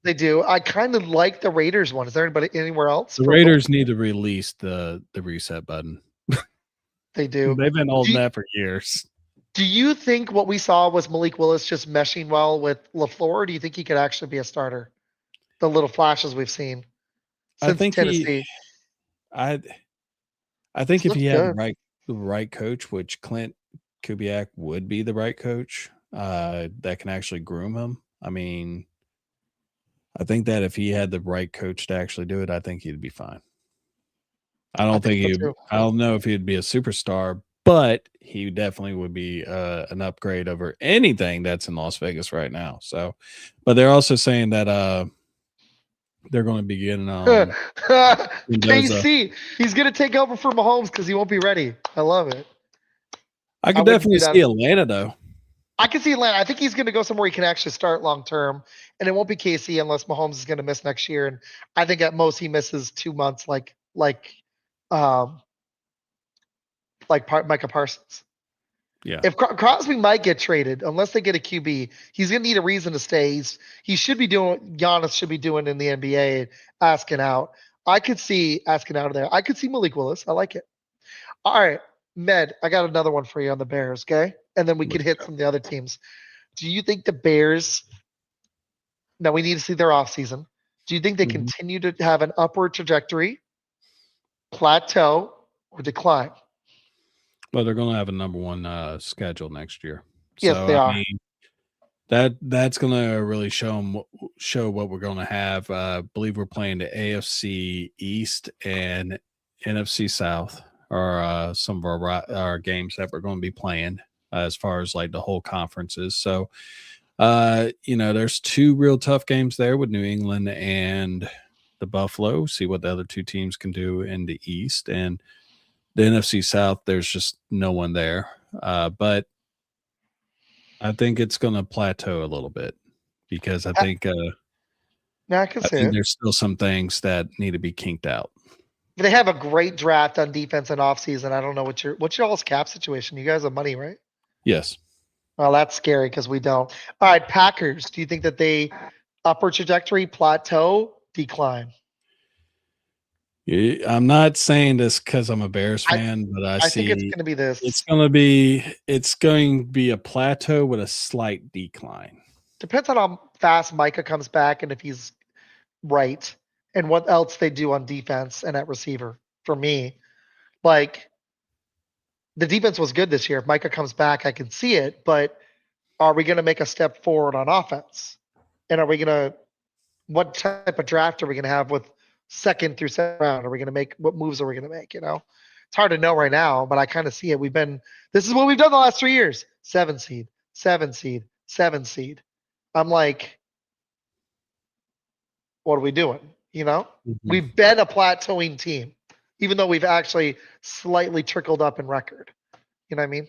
They do. I kind of like the Raiders one. Is there anybody anywhere else? The Raiders need to release the reset button. They do. They've been holding that for years. Do you think what we saw was Malik Willis just meshing well with LaFleur, or do you think he could actually be a starter? The little flashes we've seen since Tennessee. I think if he had the right coach, which Clint Kubiak would be the right coach, that can actually groom him. I mean, I think that if he had the right coach to actually do it, I think he'd be fine. I don't know if he'd be a superstar, but he definitely would be an upgrade over anything that's in Las Vegas right now. So, but they're also saying that they're going to be getting KC. He's going to take over for Mahomes because he won't be ready. I love it. I could definitely see Atlanta though. I can see Atlanta. I think he's going to go somewhere he can actually start long term, and it won't be KC unless Mahomes is going to miss next year. And I think at most he misses 2 months, um, Micah Parsons. Yeah. If Crosby might get traded, unless they get a QB, he's going to need a reason to stay. He should be doing what Giannis should be doing in the NBA, asking out. I could see asking out of there. I could see Malik Willis. I like it. All right, Med, I got another one for you on the Bears, okay? And then we could Let's hit go. some of the other teams. Do you think the Bears, now we need to see their offseason, do you think they Mhm. continue to have an upward trajectory, plateau, or decline? Well, they're going to have a number one schedule next year. Yes, So they I are. mean, that's going to really show what we're going to have. I believe we're playing the AFC East and NFC South are some of our games that we're going to be playing as far as like the whole conferences. So, there's two real tough games there with New England and the Buffalo. See what the other two teams can do in the East, and the NFC South. There's just no one there, but I think it's going to plateau a little bit because I think Now I can see it. there's still some things that need to be kinked out. They have a great draft on defense and offseason. I don't know what's your all's cap situation. You guys have money, right? Yes. Well, that's scary because we don't. All right, Packers. Do you think that they upward trajectory, plateau, decline? I'm not saying this because I'm a Bears I fan, but I I think it's see going to be this. it's going to be a plateau with a slight decline. Depends on how fast Micah comes back and if he's right and what else they do on defense and at receiver. For me, like the defense was good this year. If Micah comes back, I can see it. But are we going to make a step forward on offense? And are we going to? What type of draft are we going to have with second through seventh round? Are we going to make? What moves are we going to make? It's hard to know right now, but I kind of see it. This is what we've done the last 3 years: 7 seed, 7 seed, 7 seed. I'm like, what are we doing? Mhm. We've been a plateauing team, even though we've actually slightly trickled up in record. You know what I mean?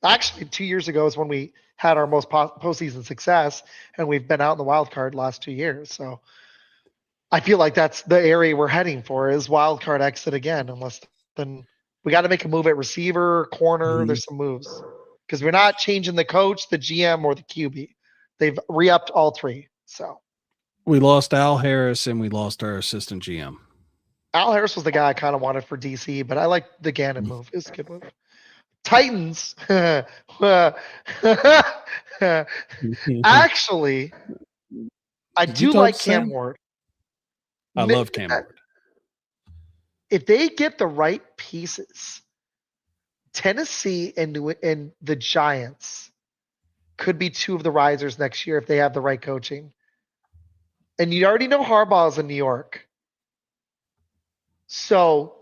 Actually, 2 years ago is when we had our most postseason success, and we've been out in the wild card last 2 years. So I feel like that's the area we're heading for is wild card exit again, unless then we got to make a move at receiver, corner. Mhm. There's some moves because we're not changing the coach, the GM, or the QB. They've re-upped all three. So We lost Al Harris and we lost our assistant GM. Al Harris was the guy I kind of wanted for DC, but I like the Gannon Mm. move. It's a good move. Titans. Actually, I Did you do talk like to Cam Sam? Ward. I love Cam Ward. If they get the right pieces, Tennessee and the Giants could be two of the risers next year if they have the right coaching. And you already know Harbaugh's in New York. So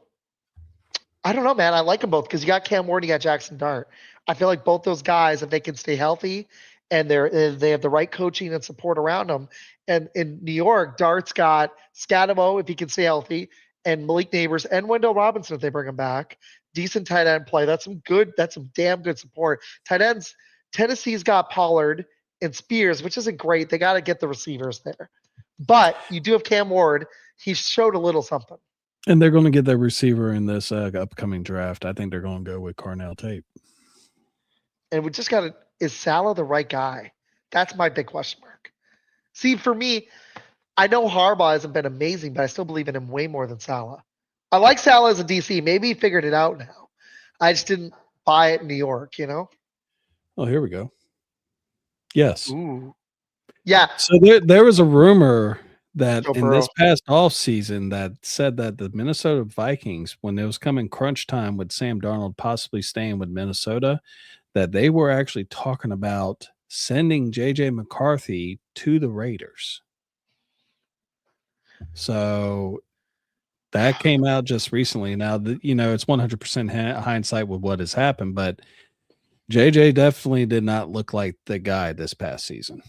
I don't know, man. I like them both because you got Cam Ward, you got Jackson Dart. I feel like both those guys, if they can stay healthy and they have the right coaching and support around them. And in New York, Dart's got Scatamo if he can stay healthy, and Malik Neighbors and Wendell Robinson if they bring him back. Decent tight end play. That's some damn good support. Tight ends, Tennessee's got Pollard and Spears, which isn't great. They got to get the receivers there. But you do have Cam Ward. He showed a little something. And they're going to get their receiver in this upcoming draft. I think they're going to go with Cornell Tate. And we just got to, is Salah the right guy? That's my big question mark. See, for me, I know Harbaugh hasn't been amazing, but I still believe in him way more than Salah. I like Salah as a DC. Maybe he figured it out now. I just didn't buy it in New York, Oh, here we go. Yes. Ooh. Yeah. So there was a rumor that Joe in Burrow. this past off season that said that the Minnesota Vikings, when it was coming crunch time with Sam Darnold possibly staying with Minnesota, that they were actually talking about sending JJ McCarthy to the Raiders. So that came out just recently. Now, it's 100% hindsight with what has happened, but JJ definitely did not look like the guy this past season.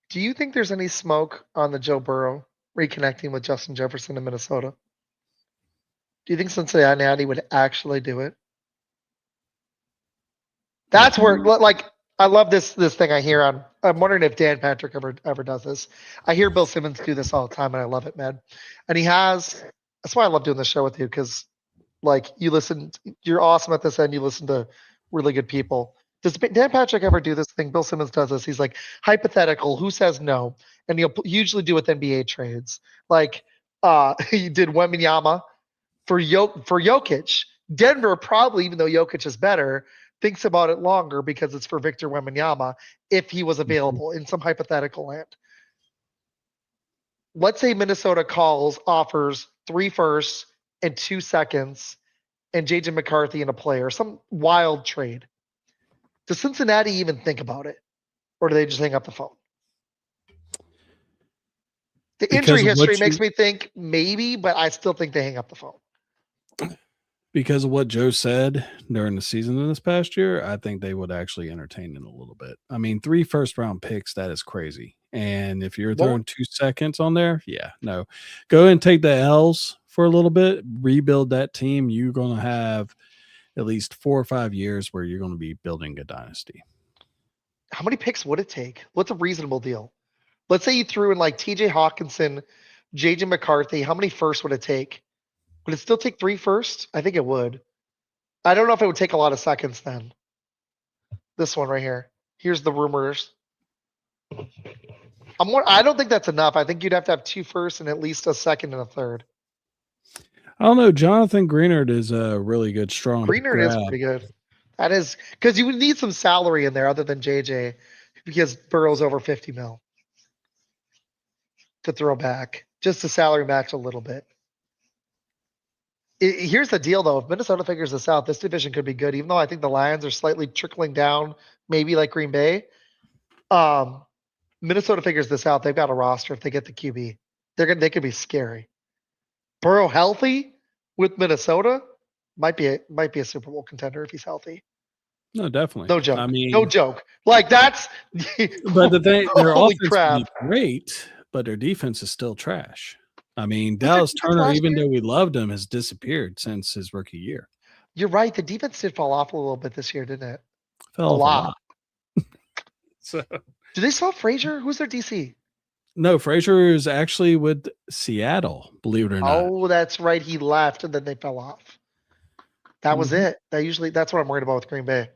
Do you think there's any smoke on the Joe Burrow reconnecting with Justin Jefferson in Minnesota? Do you think Cincinnati would actually do it? That's where, like, I love this thing I hear on. I'm wondering if Dan Patrick ever does this. I hear Bill Simmons do this all the time, and I love it, man. And he has. That's why I love doing this show with you, because like you listen, you're awesome at this, and you listen to really good people. Does Dan Patrick ever do this thing? Bill Simmons does this. He's like hypothetical. Who says no? And he'll usually do with NBA trades. Like he did Wembanyama for Jokic. Denver probably, even though Jokic is better, thinks about it longer because it's for Victor Wembanyama if he was available in some hypothetical land. Let's say Minnesota offers 3 firsts and 2 seconds and JJ McCarthy and a player, some wild trade. Does Cincinnati even think about it? Or do they just hang up the phone? The injury history makes me think maybe, but I still think they hang up the phone. Because of what Joe said during the season this past year, I think they would actually entertain it a little bit. I mean, 3 first-round picks, that is crazy. And if you're throwing 2 seconds on there, yeah, no. Go and take the L's for a little bit, rebuild that team. You're going to have at least 4 or 5 years where you're going to be building a dynasty. How many picks would it take? What's a reasonable deal? Let's say you threw in like TJ Hawkinson, JJ McCarthy. How many firsts would it take? Would it still take 3 firsts? I think it would. I don't know if it would take a lot of seconds then. This one right here. Here's the rumors. I don't think that's enough. I think you'd have to have 2 firsts and at least a second and a third. I don't know. Jonathan Greenard is a really good, strong. Greenard is pretty good. That is because you would need some salary in there other than JJ because Burrow's over 50 mil to throw back. Just to salary match a little bit. Here's the deal, though. If Minnesota figures this out, this division could be good, even though I think the Lions are slightly trickling down, maybe like Green Bay. Minnesota figures this out. They've got a roster. If they get the QB, they could be scary. Burrow healthy with Minnesota might be a Super Bowl contender if he's healthy. No, definitely. No joke. I mean, no joke. Like that's. But the thing, their Holy offense crap. is great, but their defense is still trash. I mean, Dallas Turner, even though we loved him, has disappeared since his rookie year. You're right. The defense did fall off a little bit this year, didn't it? Fell off a lot. So, do they still have Frazier? Who's their DC? No, Frazier is actually with Seattle, believe it or not. Oh, that's right. He left and then they fell off. That was it. That's what I'm worried about with Green Bay.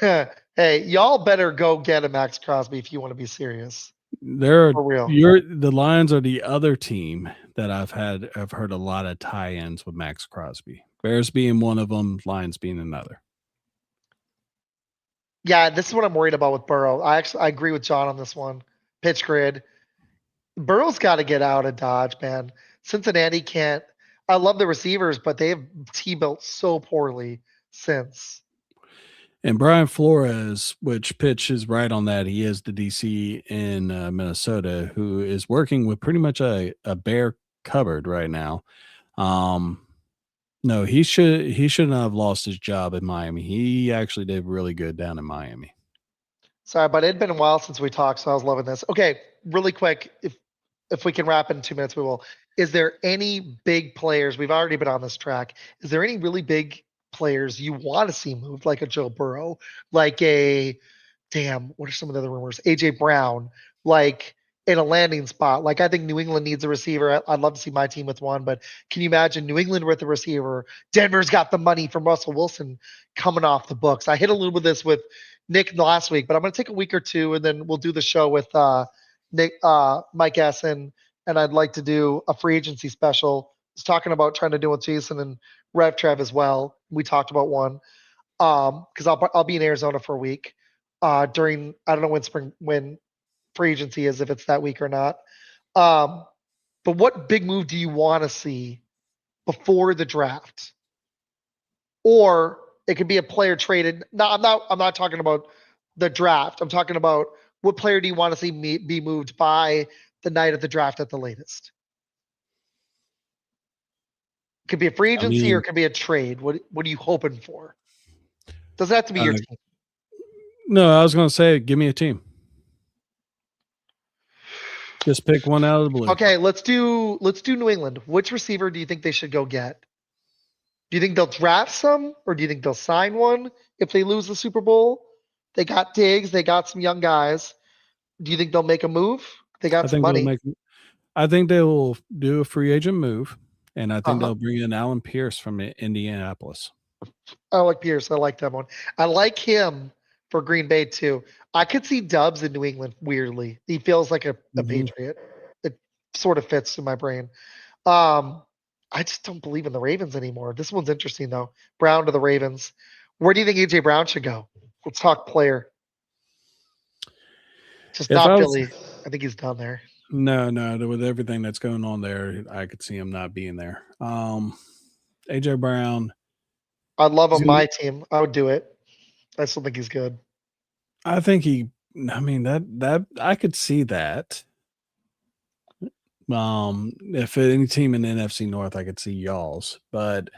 Hey, y'all better go get a Max Crosby if you want to be serious. For real. The Lions are the other team that I've heard a lot of tie-ins with Max Crosby. Bears being one of them, Lions being another. Yeah, this is what I'm worried about with Burrow. I agree with John on this one. Pitch grid. Burrow's got to get out of Dodge, man. Cincinnati can't. I love the receivers, but they have T-built so poorly since. And Brian Flores, which Pitch is right on that. He is the DC in Minnesota, who is working with pretty much a bare cupboard right now. No, he shouldn't have lost his job in Miami. He actually did really good down in Miami. Sorry, but it'd been a while since we talked, so I was loving this. Okay, really quick, if we can wrap in 2 minutes, we will. Is there any big players? We've already been on this track. Is there any really big players you want to see moved, like a Joe Burrow, like what are some of the other rumors? AJ Brown, like in a landing spot. Like I think New England needs a receiver. I'd love to see my team with one, but can you imagine New England with a receiver? Denver's got the money from Russell Wilson coming off the books. I hit a little bit of this with Nick last week, but I'm going to take a week or two and then we'll do the show with Nick, Mike Essen, and I'd like to do a free agency special. I was talking about trying to do with Jason and Rev Trev as well. We talked about one because I'll be in Arizona for a week during I don't know when free agency is, if it's that week or not. But what big move do you want to see before the draft? Or it could be a player traded. No, I'm not talking about the draft. I'm talking about what player do you want to see be moved by the night of the draft at the latest? It could be a free agency or it could be a trade. What are you hoping for? Doesn't have to be your team. No, I was going to say, give me a team. Just pick one out of the blue. Okay, let's do New England. Which receiver do you think they should go get? Do you think they'll draft some, or do you think they'll sign one? if they lose the Super Bowl, they got Diggs, they got some young guys. Do you think they'll make a move? They I got some think they'll money. make. I think they will do a free agent move, and I think Uh-huh. they'll bring in Alan Pierce from Indianapolis. I like Pierce. I like that one. I like him for Green Bay too. I could see Dubs in New England. Weirdly, he feels like a Mhm. Patriot. It sort of fits in my brain. Um, I just don't believe in the Ravens anymore. This one's interesting though. Brown to the Ravens. Where do you think AJ Brown should go? Let's talk player. Just If I not was Philly. I think he's done there. no, with everything that's going on there, I could see him not being there. AJ Brown, I'd love he's him gonna be, my team. I would do it. I still think he's good. I think he. I mean that I could see that. If any team in the NFC North, I could see y'all's, but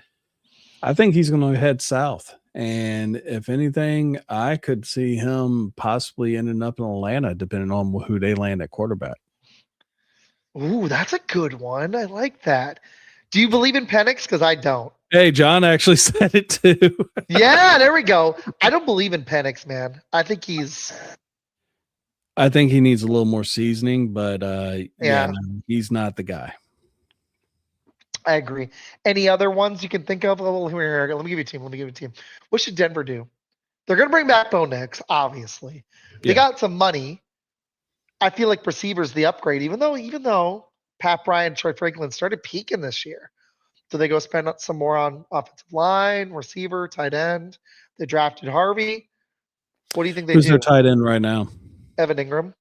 I think he's going to head south. And if anything, I could see him possibly ending up in Atlanta, depending on who they land at quarterback. Ooh, that's a good one. I like that. Do you believe in Penix? Because I don't. Hey, John actually said it too. Yeah, there we go. I don't believe in Penix, man. I think he's I think he needs a little more seasoning, but yeah, no, he's not the guy. I agree. Any other ones you can think of? Oh, here, let me give you a team. Let me give you a team. What should Denver do? They're gonna bring back Bo Nix, obviously. They Yeah. got some money. I feel like receiver's the upgrade, even though Pat Bryant, Troy Franklin started peaking this year. Do they go spend some more on offensive line, receiver, tight end? They drafted Harvey. What do you think they Who's their do? tight end right now? Evan Ingram.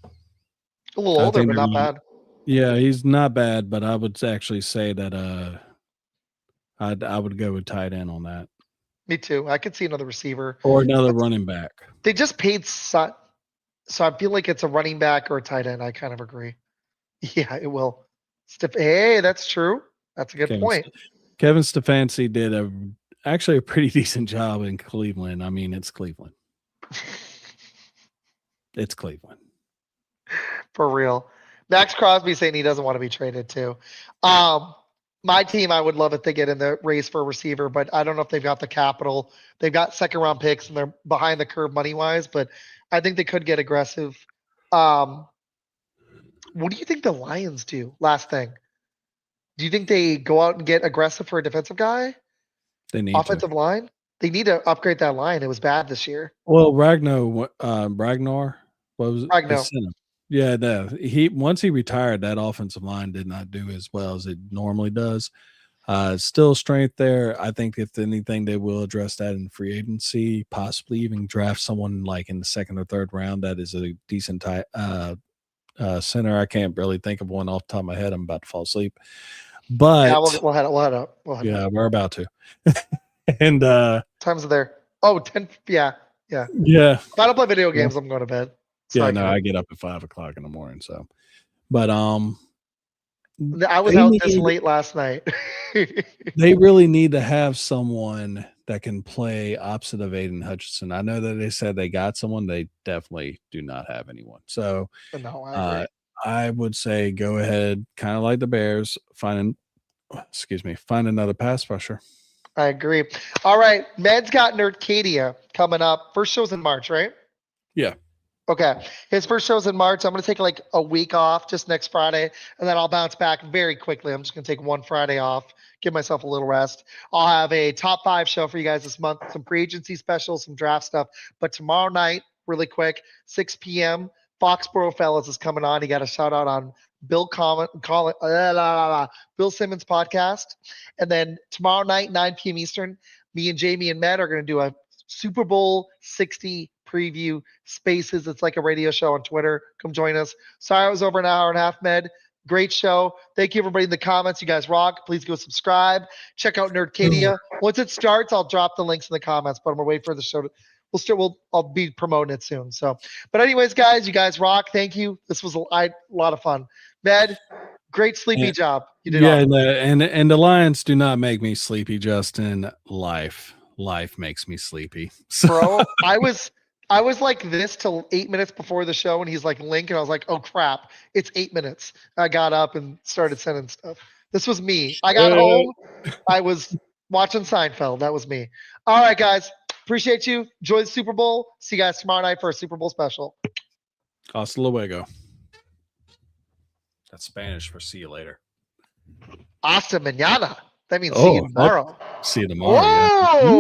A little I older, think but they're not going. bad. Yeah, he's not bad, but I would actually say that I would go with tight end on that Me too. I could see another receiver. or another running back. They just paid Sut, so I feel like it's a running back or a tight end. I kind of agree. Yeah, it will. Hey, that's true. That's a good Kevin, point. Kevin Stefanski did actually a pretty decent job in Cleveland. I mean, it's Cleveland. It's Cleveland. For real. Max Crosby saying he doesn't want to be traded too. My team, I would love if they get in the race for a receiver, but I don't know if they've got the capital. They've got second round picks and they're behind the curve money wise, but I think they could get aggressive. Um, what do you think the Lions do? Last thing. Do you think they go out and get aggressive for a defensive guy? They need to. Offensive line? They need to upgrade that line. It was bad this year. Well, Ragnar, what was it? Ragnar. The center. Yeah, he once he retired, that offensive line did not do as well as it normally does. Still strength there. I think if anything, they will address that in free agency, possibly even draft someone like in the second or third round that is a decent center. I can't really think of one off the top of my head. I'm about to fall asleep. But Yeah, we'll head up. yeah, we're about to. And Times are there. Oh, 10. Yeah. yeah, If I don't play video games, I'm going to bed. yeah, no, I get up at 5 o'clock in the morning. So, but I was they out this need- late last night. they really need to have someone that can play opposite of Aiden Hutchinson. I know that they said they got someone. They definitely do not have anyone. So No, I agree. I would say go ahead, kind of like the Bears, find another pass rusher. I agree. All right. Med's got Nerdcadia coming up. First show's in March, right? Yeah. Okay. His first show's in March. I'm going to take like a week off just next Friday, and then I'll bounce back very quickly. I'm just going to take one Friday off, give myself a little rest. I'll have a top 5 show for you guys this month, some free agency specials, some draft stuff. But tomorrow night, really quick, 6 p.m., Foxborough Fellas is coming on. He got a shout out on Bill Simmons podcast. And then tomorrow night, 9 p.m. Eastern, me and Jamie and Matt are going to do a Super Bowl 60 preview spaces. It's like a radio show on Twitter. Come join us. Sorry I was over an hour and a half, Med. Great show. Thank you, everybody in the comments. You guys rock. Please go subscribe. Check out Nerdcadia. Once it starts, I'll drop the links in the comments, but I'm going to wait for the show to I'll be promoting it soon. So, but anyways, guys, you guys rock. Thank you. This was a lot of fun. Med, great sleepy job. You did awesome. and the Lions do not make me sleepy, Justin. Life makes me sleepy. So, Bro, I was like this till 8 minutes before the show, and he's like Link, and I was like, oh crap, it's 8 minutes. I got up and started sending stuff. This was me. I got home. I was watching Seinfeld. That was me. All right, guys. Appreciate you. Enjoy the Super Bowl. See you guys tomorrow night for a Super Bowl special. Hasta luego. That's Spanish for see you later. Hasta mañana. That means see you tomorrow. See you tomorrow. Yeah. Whoa!